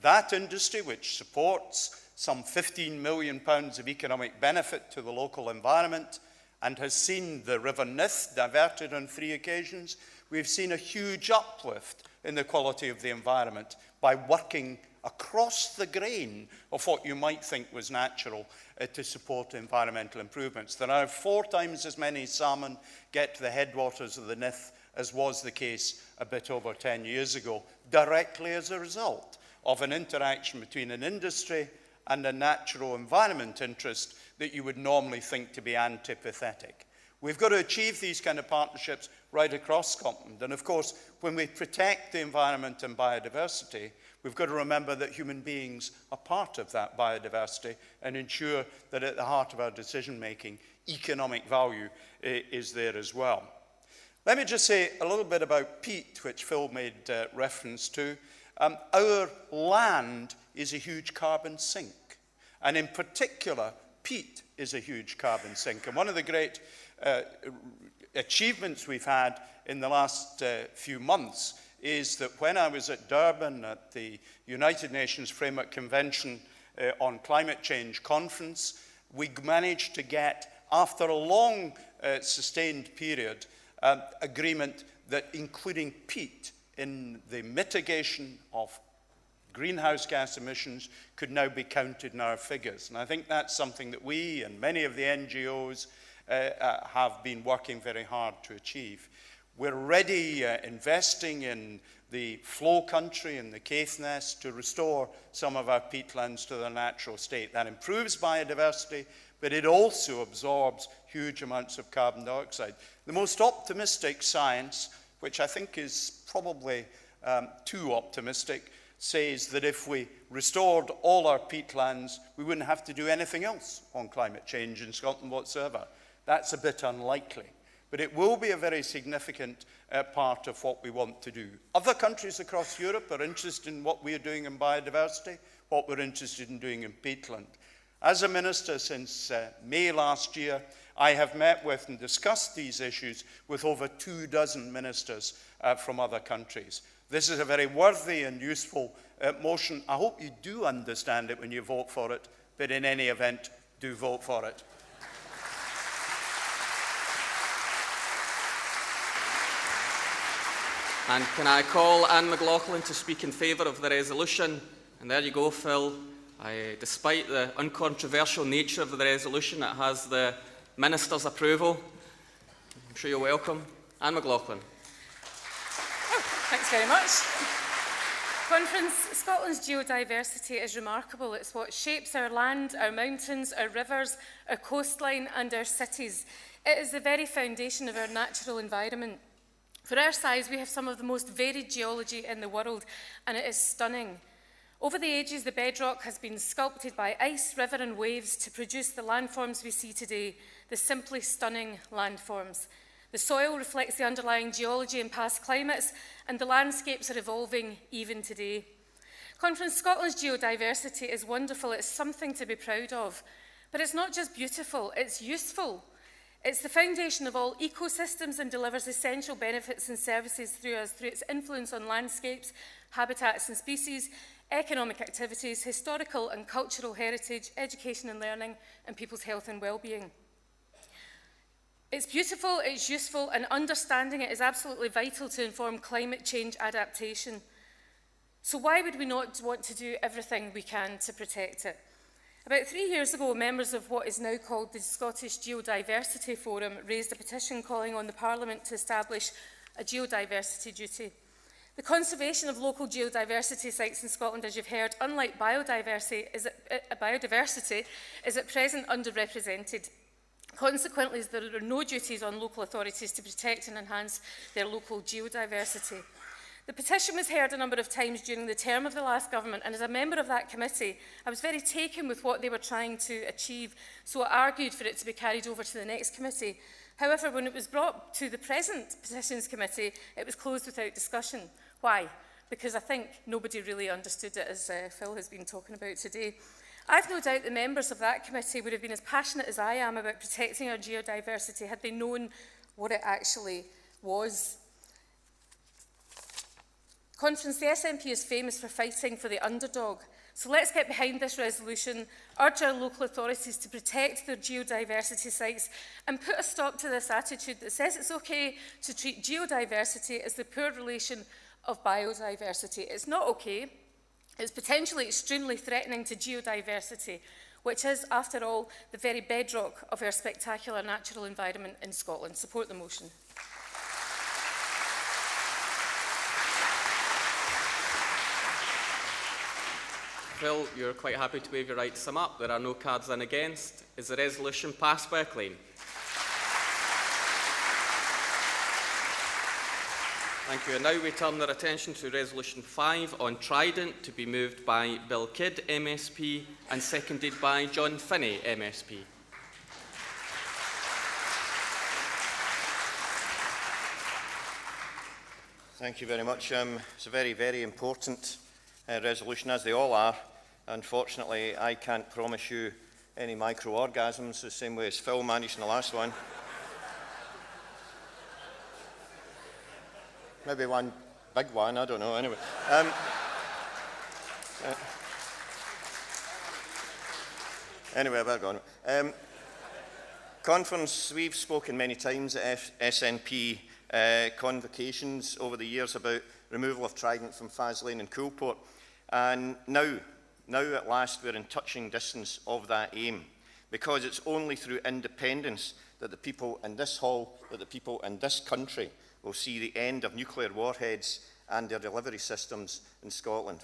S13: that industry, which supports some £15 million of economic benefit to the local environment and has seen the River Nith diverted on 3 occasions, we've seen a huge uplift in the quality of the environment by working across the grain of what you might think was natural to support environmental improvements. There are 4 times as many salmon get to the headwaters of the Nith as was the case a bit over 10 years ago, directly as a result of an interaction between an industry and a natural environment interest that you would normally think to be antipathetic. We've got to achieve these kind of partnerships right across Scotland. And of course, when we protect the environment and biodiversity, we've got to remember that human beings are part of that biodiversity and ensure that at the heart of our decision-making, economic value is there as well. Let me just say a little bit about peat, which Phil made reference to. Our land is a huge carbon sink. And in particular, peat is a huge carbon sink. And one of the great achievements we've had in the last few months is that when I was at Durban at the United Nations Framework Convention on Climate Change Conference, we managed to get, after a long sustained period, agreement that including peat in the mitigation of greenhouse gas emissions could now be counted in our figures. And I think that's something that we and many of the NGOs have been working very hard to achieve. We're already investing in the flow country and the Caithness to restore some of our peatlands to their natural state. That improves biodiversity, but it also absorbs huge amounts of carbon dioxide. The most optimistic science, which I think is probably too optimistic, says that if we restored all our peatlands, we wouldn't have to do anything else on climate change in Scotland whatsoever. That's a bit unlikely, but it will be a very significant part of what we want to do. Other countries across Europe are interested in what we're doing in biodiversity, what we're interested in doing in peatland. As a minister since May last year, I have met with and discussed these issues with over 24 ministers from other countries. This is a very worthy and useful motion. I hope you do understand it when you vote for it, but in any event, do vote for it.
S1: And can I call Anne McLaughlin to speak in favour of the resolution? And there you go, Phil. Despite the uncontroversial nature of the resolution, it has the Minister's approval. I'm sure you're welcome. Anne McLaughlin.
S14: Thanks very much. Conference, Scotland's geodiversity is remarkable. It's what shapes our land, our mountains, our rivers, our coastline and our cities. It is the very foundation of our natural environment. For our size, we have some of the most varied geology in the world, and it is stunning. Over the ages, the bedrock has been sculpted by ice, river and waves to produce the landforms we see today, the simply stunning landforms. The soil reflects the underlying geology in past climates, and the landscapes are evolving even today. Conference, Scotland's geodiversity is wonderful. It's something to be proud of. But it's not just beautiful, it's useful. It's the foundation of all ecosystems and delivers essential benefits and services through its influence on landscapes, habitats and species, economic activities, historical and cultural heritage, education and learning, and people's health and well-being. It's beautiful, it's useful, and understanding it is absolutely vital to inform climate change adaptation. So why would we not want to do everything we can to protect it? About 3 years ago, members of what is now called the Scottish Geodiversity Forum raised a petition calling on the Parliament to establish a geodiversity duty. The conservation of local geodiversity sites in Scotland, as you've heard, unlike biodiversity, is at present underrepresented. Consequently, there are no duties on local authorities to protect and enhance their local geodiversity. The petition was heard a number of times during the term of the last government, and as a member of that committee, I was very taken with what they were trying to achieve, so I argued for it to be carried over to the next committee. However, when it was brought to the present Petitions Committee, it was closed without discussion. Why? Because I think nobody really understood it, as Phil has been talking about today. I've no doubt the members of that committee would have been as passionate as I am about protecting our geodiversity had they known what it actually was. Conference, the SNP is famous for fighting for the underdog. So let's get behind this resolution, urge our local authorities to protect their geodiversity sites and put a stop to this attitude that says it's okay to treat geodiversity as the poor relation of biodiversity. It's not okay. It's potentially extremely threatening to geodiversity, which is, after all, the very bedrock of our spectacular natural environment in Scotland. Support the motion.
S1: Phil, you're quite happy to waive your right to sum up. There are no cards in against. Is the resolution passed by acclaim? Thank you. And now we turn our attention to Resolution 5 on Trident, to be moved by Bill Kidd, MSP, and seconded by John Finney, MSP.
S15: Thank you very much. It's a very, very important resolution, as they all are. Unfortunately, I can't promise you any micro-orgasms the same way as Phil managed in the last one. Maybe one big one, I don't know. Anyway. Anyway, we're going. Conference, we've spoken many times at SNP convocations over the years about removal of Trident from Faslane and Coolport. And now at last we're in touching distance of that aim, because it's only through independence that the people in this hall, that the people in this country will see the end of nuclear warheads and their delivery systems in Scotland.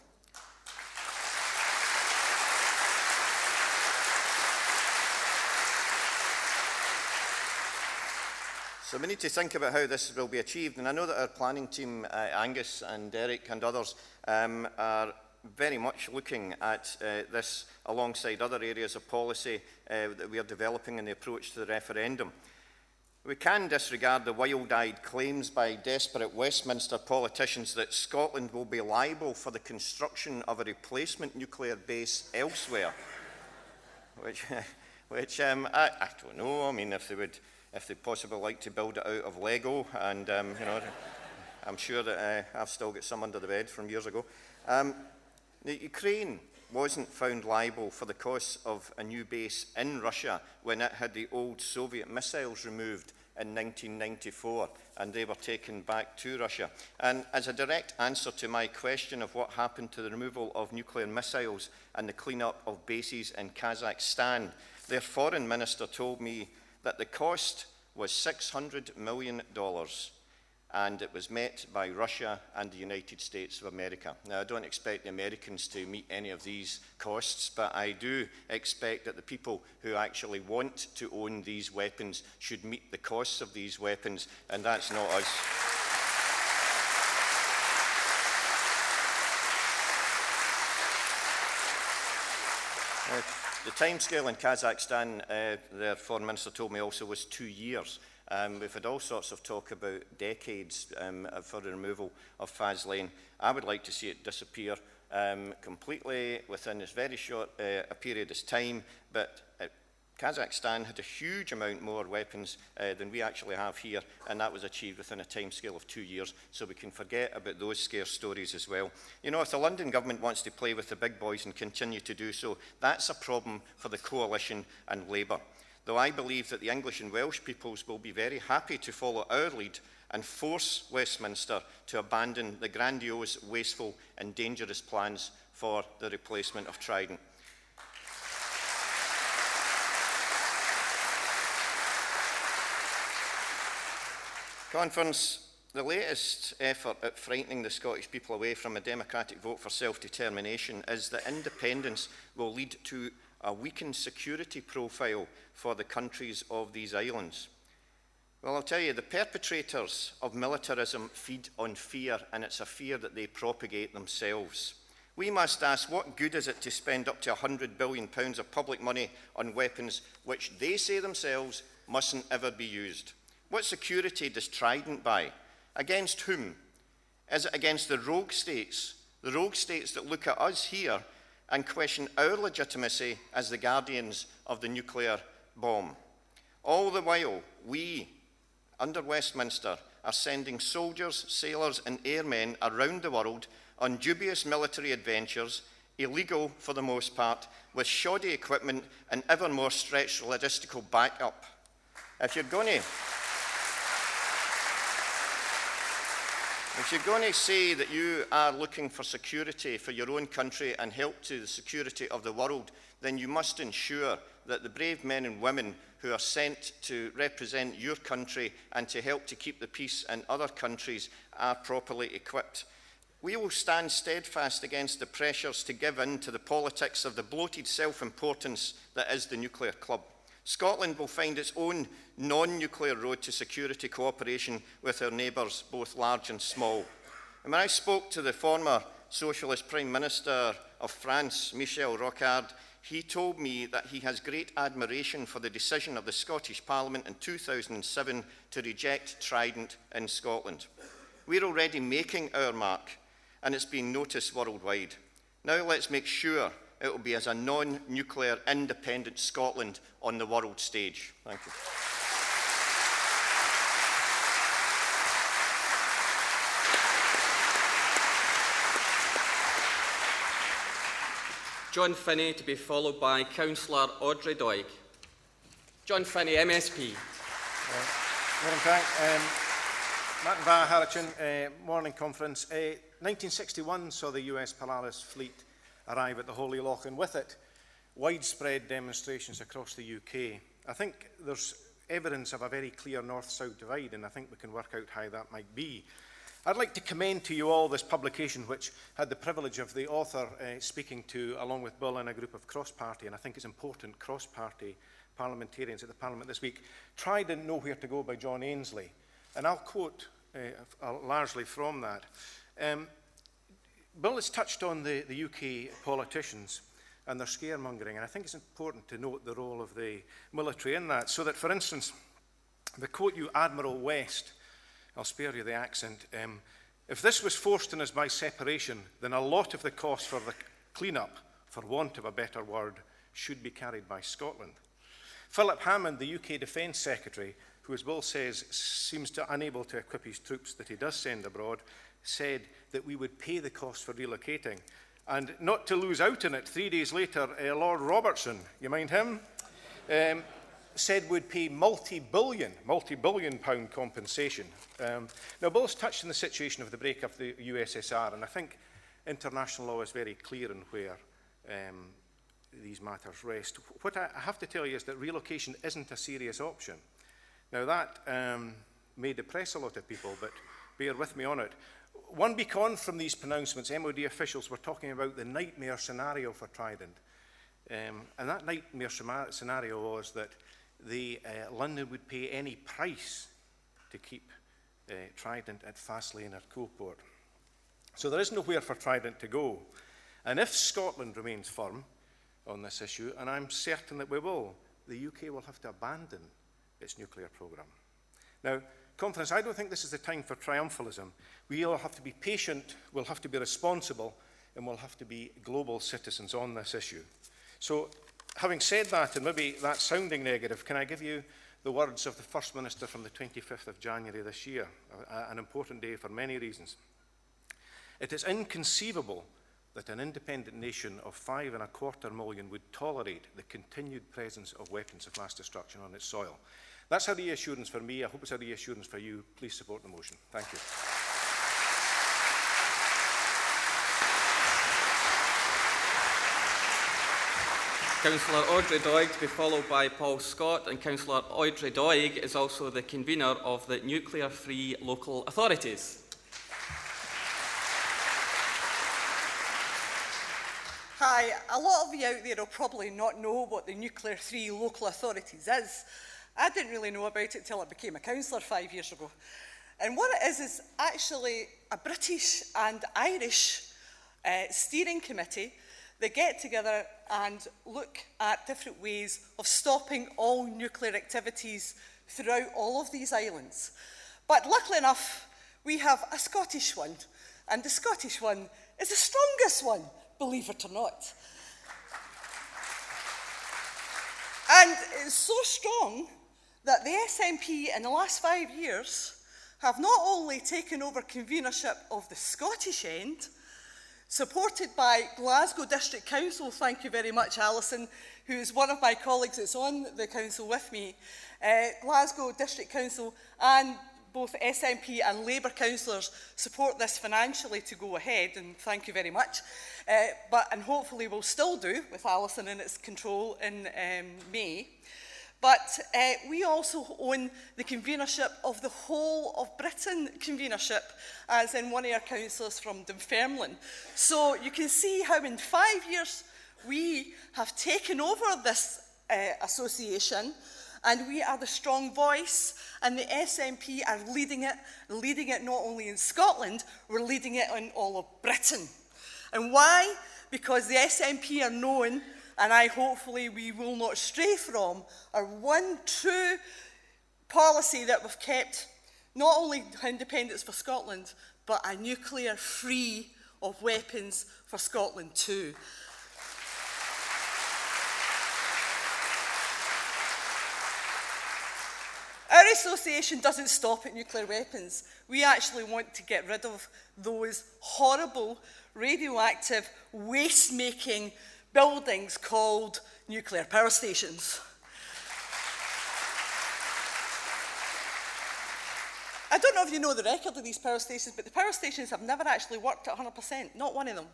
S15: So we need to think about how this will be achieved, and I know that our planning team, Angus and Derek and others, are very much looking at this alongside other areas of policy that we are developing in the approach to the referendum. We can disregard the wild-eyed claims by desperate Westminster politicians that Scotland will be liable for the construction of a replacement nuclear base elsewhere, which I don't know. I mean, if they possibly like to build it out of Lego, and you know, I'm sure that I've still got some under the bed from years ago. The Ukraine wasn't found liable for the costs of a new base in Russia when it had the old Soviet missiles removed in 1994 and they were taken back to Russia. And as a direct answer to my question of what happened to the removal of nuclear missiles and the clean-up of bases in Kazakhstan, their foreign minister told me that the cost was $600 million. And it was met by Russia and the United States of America. Now, I don't expect the Americans to meet any of these costs, but I do expect that the people who actually want to own these weapons should meet the costs of these weapons, and that's not us. The timescale in Kazakhstan, the foreign minister told me also, was 2 years. We've had all sorts of talk about decades for the removal of Faslane. I would like to see it disappear completely within as very short a period as time, but Kazakhstan had a huge amount more weapons than we actually have here, and that was achieved within a timescale of 2 years, so we can forget about those scare stories as well. You know, if the London government wants to play with the big boys and continue to do so, that's a problem for the coalition and Labour. Though I believe that the English and Welsh peoples will be very happy to follow our lead and force Westminster to abandon the grandiose, wasteful and dangerous plans for the replacement of Trident. Conference, The latest effort at frightening the Scottish people away from a democratic vote for self-determination is that independence will lead to a weakened security profile for the countries of these islands. Well, I'll tell you, the perpetrators of militarism feed on fear, and it's a fear that they propagate themselves. We must ask, what good is it to spend up to £100 billion of public money on weapons which they say themselves mustn't ever be used? What security does Trident buy? Against whom? Is it against the rogue states that look at us here and question our legitimacy as the guardians of the nuclear bomb? All the while, we, under Westminster, are sending soldiers, sailors and airmen around the world on dubious military adventures, illegal for the most part, with shoddy equipment and ever more stretched logistical backup. If you're going to say that you are looking for security for your own country and help to the security of the world, then you must ensure that the brave men and women who are sent to represent your country and to help to keep the peace in other countries are properly equipped. We will stand steadfast against the pressures to give in to the politics of the bloated self-importance that is the nuclear club. Scotland will find its own non-nuclear road to security cooperation with our neighbours, both large and small. And when I spoke to the former Socialist Prime Minister of France, Michel Rocard, he told me that he has great admiration for the decision of the Scottish Parliament in 2007 to reject Trident in Scotland. We're already making our mark, and it's being noticed worldwide. Now let's make sure it will be as a non-nuclear independent Scotland on the world stage. Thank you.
S1: John Finney, to be followed by Councillor Audrey Doig. John Finney, MSP.
S16: Morning, Frank. Martin Van Harrichin, morning conference. 1961 saw the US Polaris fleet arrive at the Holy Loch, and with it, widespread demonstrations across the UK. I think there's evidence of a very clear north-south divide, and I think we can work out how that might be. I'd like to commend to you all this publication, which had the privilege of the author speaking to, along with Bill, and a group of cross-party, and I think it's important, cross-party parliamentarians at the Parliament this week. Trident, Know Where to Go by John Ainsley. And I'll quote largely from that. Bill has touched on the UK politicians and their scaremongering, and I think it's important to note the role of the military in that, so that, for instance, the quote you Admiral West, I'll spare you the accent, if this was forced on us by separation, then a lot of the cost for the clean-up, for want of a better word, should be carried by Scotland. Philip Hammond, the UK Defence Secretary, who, as Bill says, seems unable to equip his troops that he does send abroad, said that we would pay the cost for relocating. And not to lose out on it, 3 days later, Lord Robertson, you mind him, said we'd pay multi-billion pound compensation. Now, Bill's touched on the situation of the breakup of the USSR, and I think international law is very clear on where these matters rest. What I have to tell you is that relocation isn't a serious option. Now, that may depress a lot of people, but bear with me on it. 1 week on from these pronouncements, MOD officials were talking about the nightmare scenario for Trident. And that nightmare scenario was that London would pay any price to keep Trident at Fastlane or Coalport. So there is nowhere for Trident to go. And if Scotland remains firm on this issue, and I'm certain that we will, the UK will have to abandon its nuclear programme. Now, Conference, I don't think this is the time for triumphalism. We all have to be patient, we'll have to be responsible, and we'll have to be global citizens on this issue. So, having said that, and maybe that's sounding negative, can I give you the words of the First Minister from the 25th of January this year, an important day for many reasons. It is inconceivable that an independent nation of 5.25 million would tolerate the continued presence of weapons of mass destruction on its soil. That's a reassurance for me. I hope it's a reassurance for you. Please support the motion. Thank you.
S1: Councillor Audrey Doig to be followed by Paul Scott, and Councillor Audrey Doig is also the convener of the Nuclear-Free Local Authorities.
S17: Hi, a lot of you out there will probably not know what the Nuclear-Free Local Authorities is. I didn't really know about it till I became a councillor 5 years ago. And what it is actually a British and Irish steering committee that get together and look at different ways of stopping all nuclear activities throughout all of these islands. But luckily enough, we have a Scottish one, and the Scottish one is the strongest one, believe it or not. And it's so strong that the SNP in the last 5 years have not only taken over convenership of the Scottish end, supported by Glasgow District Council, thank you very much, Alison, who is one of my colleagues that's on the council with me, Glasgow District Council and both SNP and Labour councillors support this financially to go ahead, and thank you very much. And hopefully we'll still do, with Alison in its control in May. But we also own the convenership of the whole of Britain convenership, as in one of our councillors from Dunfermline. So you can see how in 5 years we have taken over this association, and we are the strong voice, and the SNP are leading it not only in Scotland, we're leading it in all of Britain. And why? Because the SNP are known, and hopefully we will not stray from, our one true policy that we've kept, not only independence for Scotland, but a nuclear-free of weapons for Scotland too. Our association doesn't stop at nuclear weapons. We actually want to get rid of those horrible, radioactive, waste-making buildings called nuclear power stations. I don't know if you know the record of these power stations, but the power stations have never actually worked at 100%, not one of them.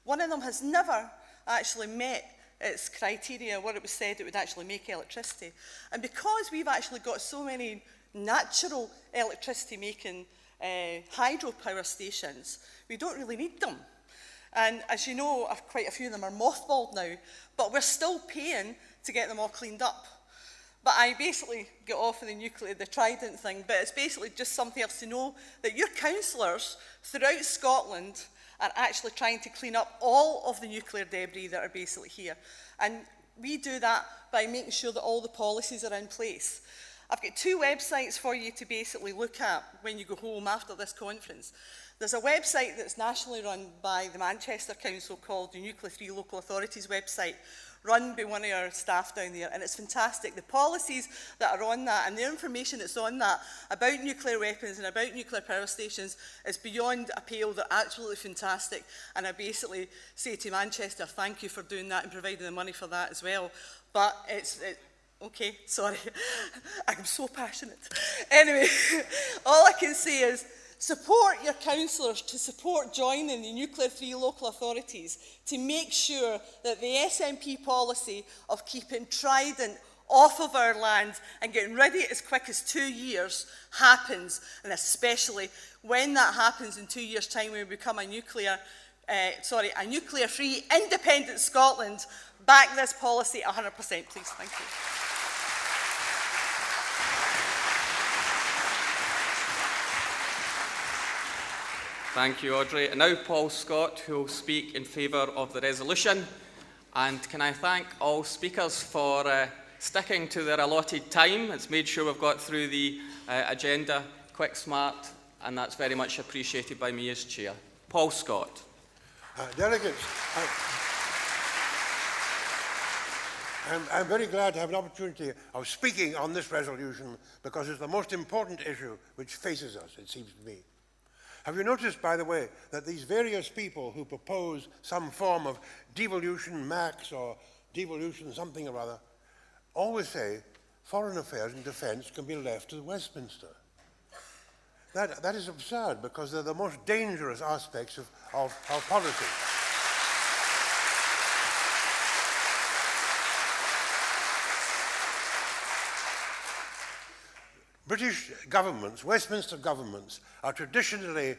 S17: One of them has never actually met its criteria where it was said it would actually make electricity. And because we've actually got so many natural electricity making hydropower stations, we don't really need them. And as you know, quite a few of them are mothballed now, but we're still paying to get them all cleaned up. But I basically get off of the Trident thing, but it's basically just something else to know that your councillors throughout Scotland are actually trying to clean up all of the nuclear debris that are basically here. And we do that by making sure that all the policies are in place. I've got 2 websites for you to basically look at when you go home after this conference. There's a website that's nationally run by the Manchester Council called the Nuclear-Free Local Authorities website, run by one of our staff down there, and it's fantastic. The policies that are on that and the information that's on that about nuclear weapons and about nuclear power stations is beyond a pale. They're absolutely fantastic, and I basically say to Manchester, thank you for doing that and providing the money for that as well. But okay, sorry, I'm so passionate. Anyway, all I can say is support your councillors to support joining the nuclear-free local authorities to make sure that the SNP policy of keeping Trident off of our lands and getting rid of it as quick as 2 years happens, and especially when that happens in 2 years' time when we become a nuclear-free independent Scotland. Back this policy 100%, please. Thank you.
S1: Thank you, Audrey. And now Paul Scott, who will speak in favour of the resolution. And can I thank all speakers for sticking to their allotted time. It's made sure we've got through the agenda quick, smart, and that's very much appreciated by me as chair. Paul Scott.
S18: Delegates, I'm very glad to have an opportunity of speaking on this resolution because it's the most important issue which faces us, it seems to me. Have you noticed, by the way, that these various people who propose some form of devolution max or devolution something or other always say foreign affairs and defence can be left to Westminster? That is absurd because they're the most dangerous aspects of policy. British governments, Westminster governments, are traditionally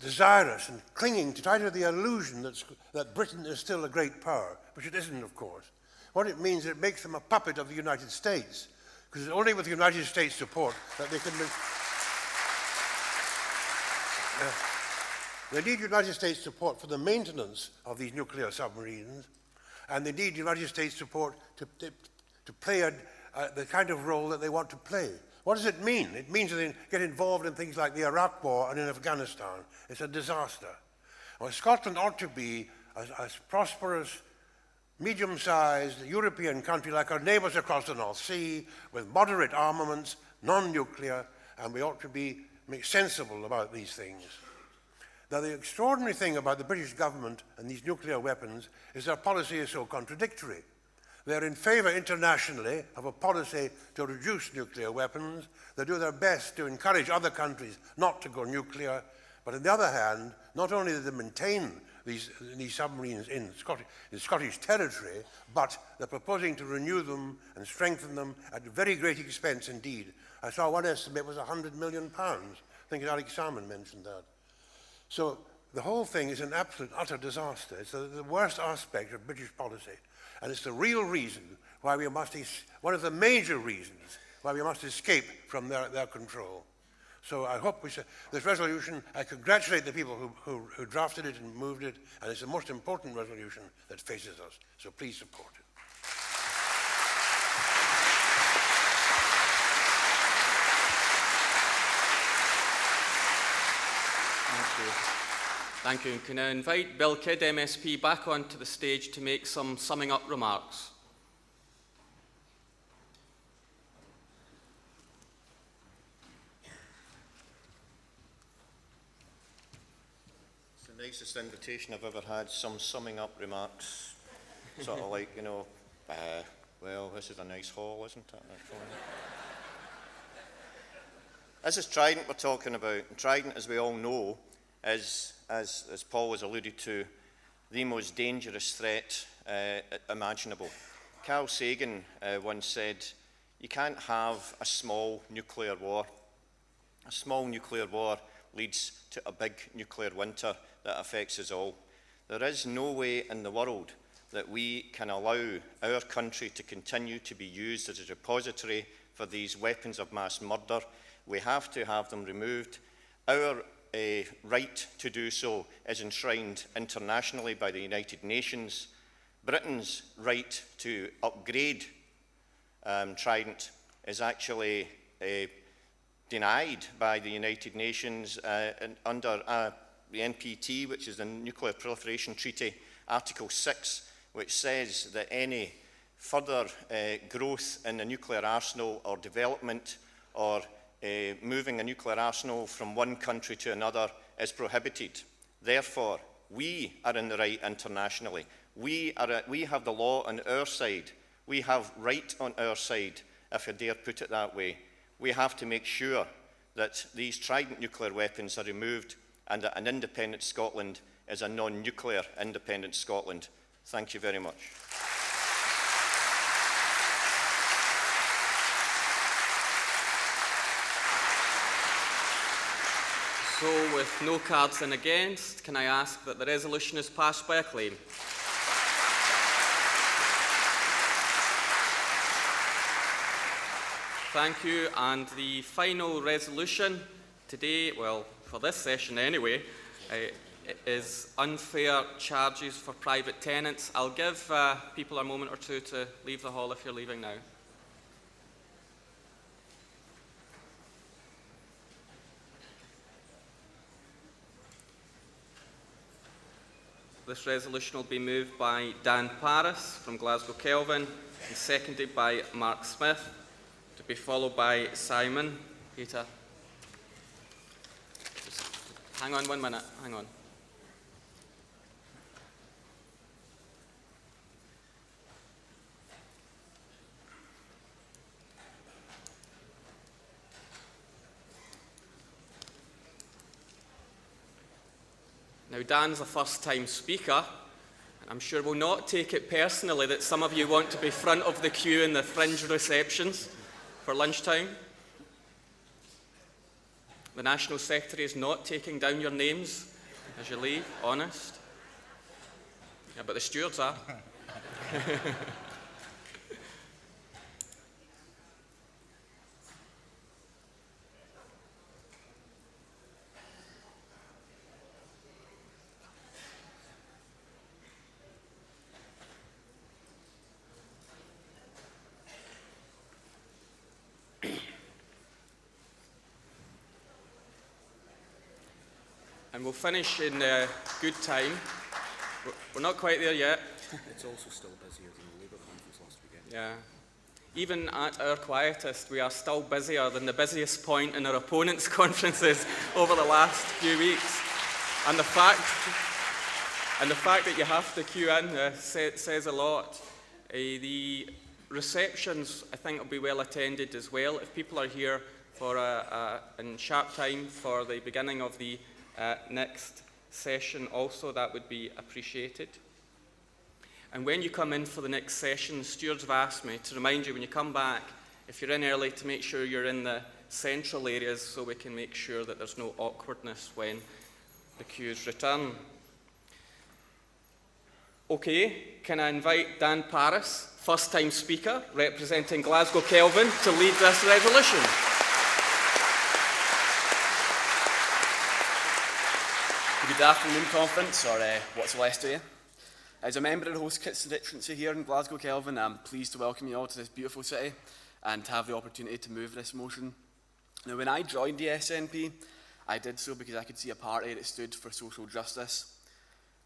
S18: desirous and clinging to try to the illusion that Britain is still a great power, which it isn't, of course. What it means, it makes them a puppet of the United States, because it's only with the United States support that they can... They need United States support for the maintenance of these nuclear submarines, and they need United States support to play the kind of role that they want to play. What does it mean? It means that they get involved in things like the Iraq War and in Afghanistan. It's a disaster. Well, Scotland ought to be a prosperous, medium-sized European country like our neighbours across the North Sea, with moderate armaments, non-nuclear, and we ought to be sensible about these things. Now, the extraordinary thing about the British government and these nuclear weapons is their policy is so contradictory. They're in favour internationally of a policy to reduce nuclear weapons. They do their best to encourage other countries not to go nuclear. But on the other hand, not only do they maintain these submarines in Scottish territory, but they're proposing to renew them and strengthen them at very great expense indeed. I saw one estimate was £100 million. I think Alex Salmon mentioned that. So the whole thing is an absolute, utter disaster. It's the worst aspect of British policy. And it's the real reason why we must, one of the major reasons why we must escape from their control. So I hope this resolution, I congratulate the people who drafted it and moved it, and it's the most important resolution that faces us. So please support it.
S1: Thank you. Can I invite Bill Kidd, MSP, back onto the stage to make some summing up remarks?
S15: It's the nicest invitation I've ever had, some summing up remarks. Sort of like, you know, well, this is a nice hall, isn't it? This is Trident we're talking about. And Trident, as we all know, is, as Paul has alluded to, the most dangerous threat imaginable. Carl Sagan once said, you can't have a small nuclear war. A small nuclear war leads to a big nuclear winter that affects us all. There is no way in the world that we can allow our country to continue to be used as a repository for these weapons of mass murder. We have to have them removed. Our right to do so is enshrined internationally by the United Nations. Britain's right to upgrade Trident is actually denied by the United Nations under the NPT, which is the Nuclear Proliferation Treaty, Article 6, which says that any further growth in the nuclear arsenal or development or moving a nuclear arsenal from one country to another is prohibited. Therefore, we are in the right internationally. We have the law on our side. We have right on our side, if I dare put it that way. We have to make sure that these Trident nuclear weapons are removed and that an independent Scotland is a non-nuclear independent Scotland. Thank you very much.
S1: So, with no cards in against, can I ask that the resolution is passed by acclaim? Thank you. And the final resolution today, well, for this session anyway, is unfair charges for private tenants. I'll give people a moment or two to leave the hall if you're leaving now. This resolution will be moved by Dan Paris from Glasgow Kelvin and seconded by Mark Smith, to be followed by Simon. Peter. Just hang on 1 minute, hang on. Now, Dan's a first-time speaker, and I'm sure will not take it personally that some of you want to be front of the queue in the fringe receptions. for lunchtime. The National Secretary is not taking down your names as you leave, honest. Yeah, but the stewards are. And we'll finish in good time. We're not quite there yet.
S19: It's also still busier than the Labour conference last weekend.
S1: Yeah. Even at our quietest, we are still busier than the busiest point in our opponents' conferences over the last few weeks. And the fact that you have to queue in says a lot. The receptions, I think, will be well attended as well. If people are here for in sharp time for the beginning of the next session also, that would be appreciated. And when you come in for the next session, the stewards have asked me to remind you when you come back, if you're in early, to make sure you're in the central areas so we can make sure that there's no awkwardness when the queues return. Okay, can I invite Dan Paris, first-time speaker, representing Glasgow Kelvin, to lead this resolution?
S20: Good afternoon, conference, or what's left of you. As a member of the host constituency here in Glasgow Kelvin, I'm pleased to welcome you all to this beautiful city and to have the opportunity to move this motion. Now, when I joined the SNP, I did so because I could see a party that stood for social justice.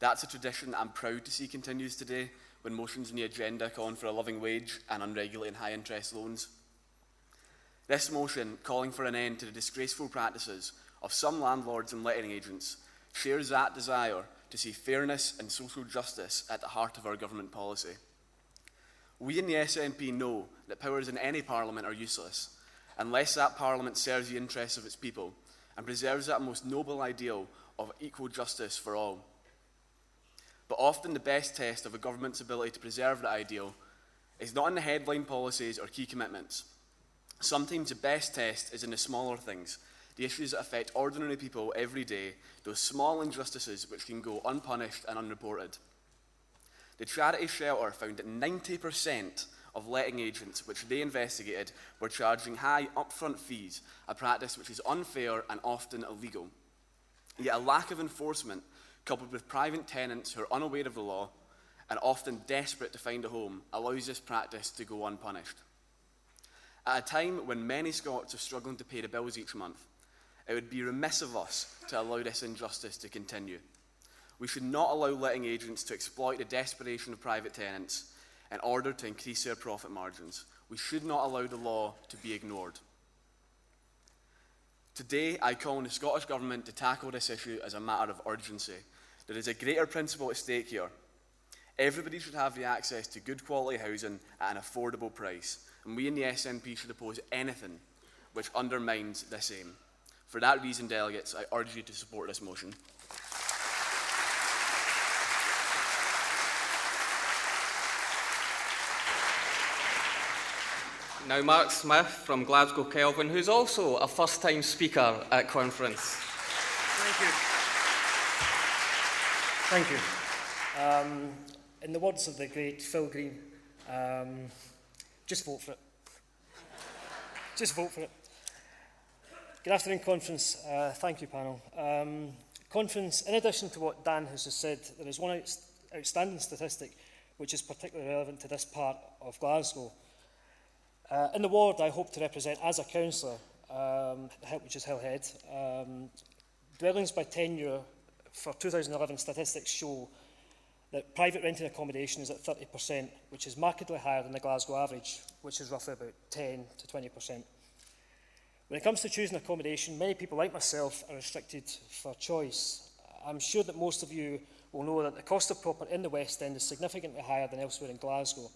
S20: That's a tradition I'm proud to see continues today when motions on the agenda calling for a living wage and unregulated high-interest loans. This motion, calling for an end to the disgraceful practices of some landlords and letting agents, shares that desire to see fairness and social justice at the heart of our government policy. We in the SNP know that powers in any parliament are useless unless that parliament serves the interests of its people and preserves that most noble ideal of equal justice for all. But often the best test of a government's ability to preserve that ideal is not in the headline policies or key commitments. Sometimes the best test is in the smaller things, the issues that affect ordinary people every day, those small injustices which can go unpunished and unreported. The charity shelter found that 90% of letting agents which they investigated were charging high upfront fees, a practice which is unfair and often illegal. Yet a lack of enforcement, coupled with private tenants who are unaware of the law and often desperate to find a home, allows this practice to go unpunished. At a time when many Scots are struggling to pay the bills each month, it would be remiss of us to allow this injustice to continue. We should not allow letting agents to exploit the desperation of private tenants in order to increase their profit margins. We should not allow the law to be ignored. Today, I call on the Scottish Government to tackle this issue as a matter of urgency. There is a greater principle at stake here. Everybody should have the access to good quality housing at an affordable price, and we in the SNP should oppose anything which undermines this aim. For that reason, delegates, I urge you to support this motion.
S1: Now Mark Smith from Glasgow Kelvin, who's also a first-time speaker at conference.
S21: Thank you. In the words of the great Phil Green, just vote for it. Just vote for it. Good afternoon, conference. Thank you, panel. Conference, in addition to what Dan has just said, there is one outstanding statistic which is particularly relevant to this part of Glasgow. In the ward I hope to represent as a councillor, which is Hillhead, dwellings by tenure for 2011 statistics show that private rented accommodation is at 30%, which is markedly higher than the Glasgow average, which is roughly about 10 to 20%. When it comes to choosing accommodation, many people like myself are restricted for choice. I'm sure that most of you will know that the cost of property in the West End is significantly higher than elsewhere in Glasgow.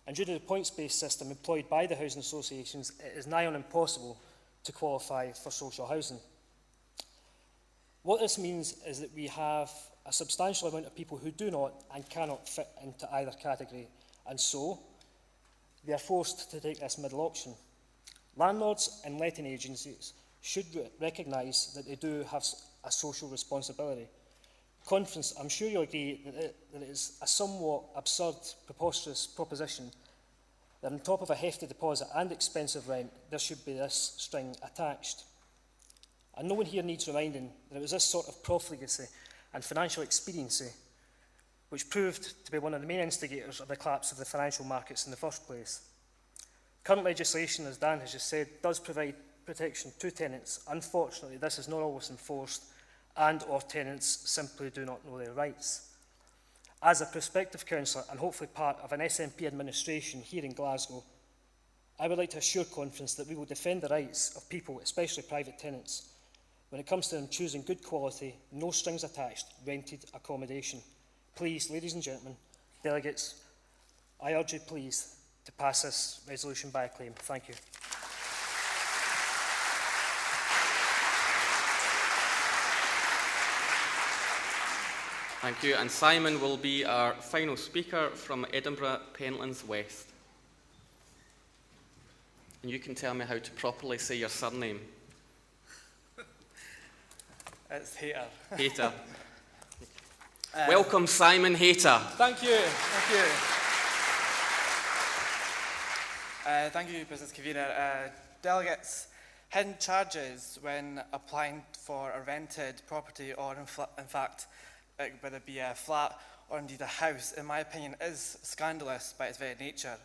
S21: And due to the points-based system employed by the housing associations, it is nigh on impossible to qualify for social housing. What this means is that we have a substantial amount of people who do not and cannot fit into either category, and so they are forced to take this middle option. Landlords and letting agencies should recognise that they do have a social responsibility. Conference, I'm sure you'll agree that it is a somewhat absurd, preposterous proposition that on top of a hefty deposit and expensive rent, there should be this string attached. And no one here needs reminding that it was this sort of profligacy and financial expediency which proved to be one of the main instigators of the collapse of the financial markets in the first place. Current legislation, as Dan has just said, does provide protection to tenants. Unfortunately, this is not always enforced, and or tenants simply do not know their rights. As a prospective councillor and hopefully part of an SNP administration here in Glasgow, I would like to assure Conference that we will defend the rights of people, especially private tenants, when it comes to them choosing good quality, no strings attached, rented accommodation. Please, ladies and gentlemen, delegates, I urge you please to pass this resolution by acclaim. Thank you.
S1: Thank you. And Simon will be our final speaker from Edinburgh, Pentlands West. And you can tell me how to properly say your surname.
S2: It's Hayter.
S1: Hayter. Welcome, Simon Hayter.
S2: Thank you. Thank you. Thank you, Business Convener. Delegates, hidden charges when applying for a rented property or, in fact, whether it be a flat or indeed a house, in my opinion, is scandalous by its very nature.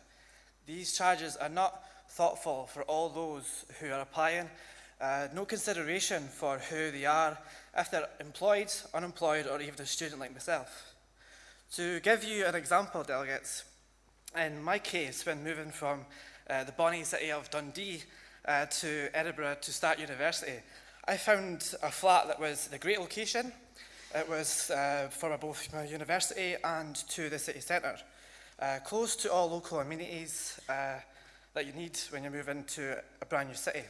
S2: These charges are not thoughtful for all those who are applying, no consideration for who they are, if they're employed, unemployed, or even a student like myself. To give you an example, delegates, in my case, when moving from the bonny city of Dundee to Edinburgh to start university, I found a flat that was a great location. It was for both my university and to the city centre, close to all local amenities that you need when you move into a brand new city.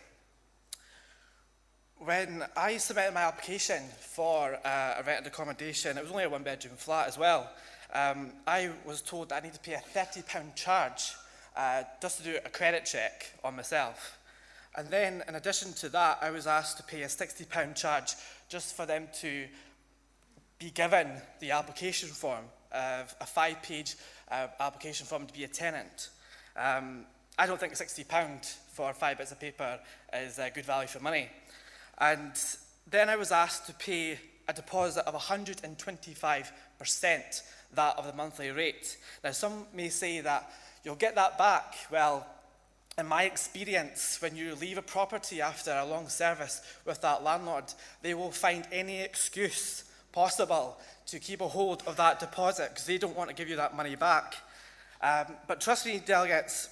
S2: When I submitted my application for a rented accommodation, it was only a one-bedroom flat as well. I was told that I need to pay a £30 charge just to do a credit check on myself. And then, in addition to that, I was asked to pay a £60 charge just for them to be given the application form, a 5-page application form to be a tenant. I don't think £60 for 5 bits of paper is good value for money. And then I was asked to pay a deposit of 125% that of the monthly rate. Now, some may say that you'll get that back. Well, in my experience, when you leave a property after a long service with that landlord, they will find any excuse possible to keep a hold of that deposit because they don't want to give you that money back. But trust me, delegates,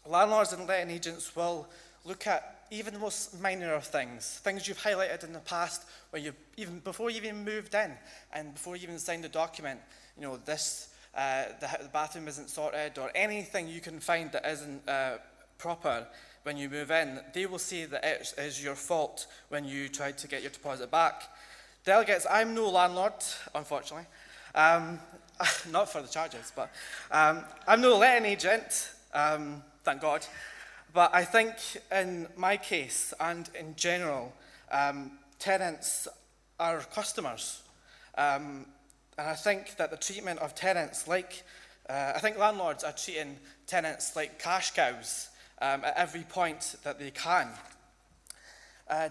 S2: landlords and letting agents will look at even the most minor of things you've highlighted in the past, where before you even moved in and before you even signed the document, you know, the bathroom isn't sorted, or anything you can find that isn't proper when you move in, they will say that it is your fault when you try to get your deposit back. Delegates, I'm no landlord, unfortunately. Not for the charges, but I'm no letting agent, thank God. But I think in my case and in general, tenants are customers. And I think that the treatment of tenants I think landlords are treating tenants like cash cows at every point that they can.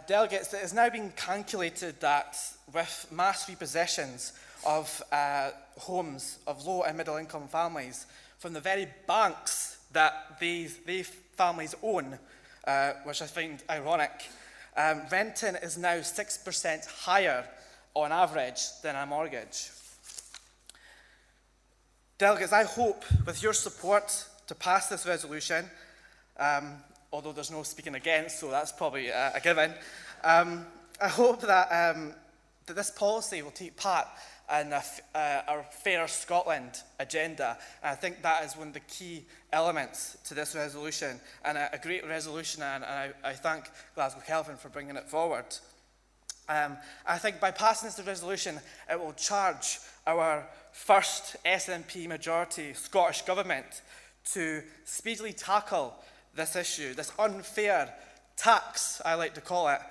S2: Delegates, it has now been calculated that with mass repossessions of homes of low and middle income families from the very banks that these families own, which I find ironic, renting is now 6% higher on average than a mortgage. Delegates, I hope with your support to pass this resolution, although there's no speaking against, so that's probably a given, I hope that, that this policy will take part in our Fairer Scotland agenda. And I think that is one of the key elements to this resolution, and a great resolution, and I thank Glasgow Kelvin for bringing it forward. I think by passing this resolution, it will charge our first SNP majority Scottish Government to speedily tackle this issue, this unfair tax, I like to call it,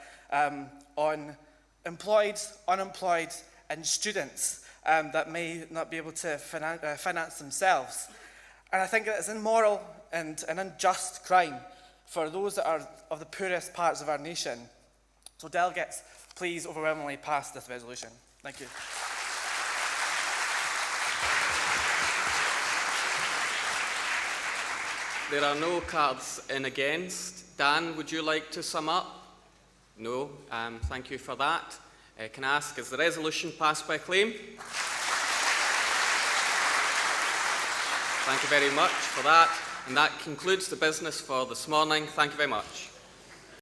S2: on employed, unemployed and students that may not be able to finance themselves. And I think that it's immoral and an unjust crime for those that are of the poorest parts of our nation. So delegates, please overwhelmingly pass this resolution. Thank you.
S1: There are no cards in against. Dan, would you like to sum up? No. Thank you for that. Can I ask, is the resolution passed by acclaim? Thank you very much for that. And that concludes the business for this morning. Thank you very much.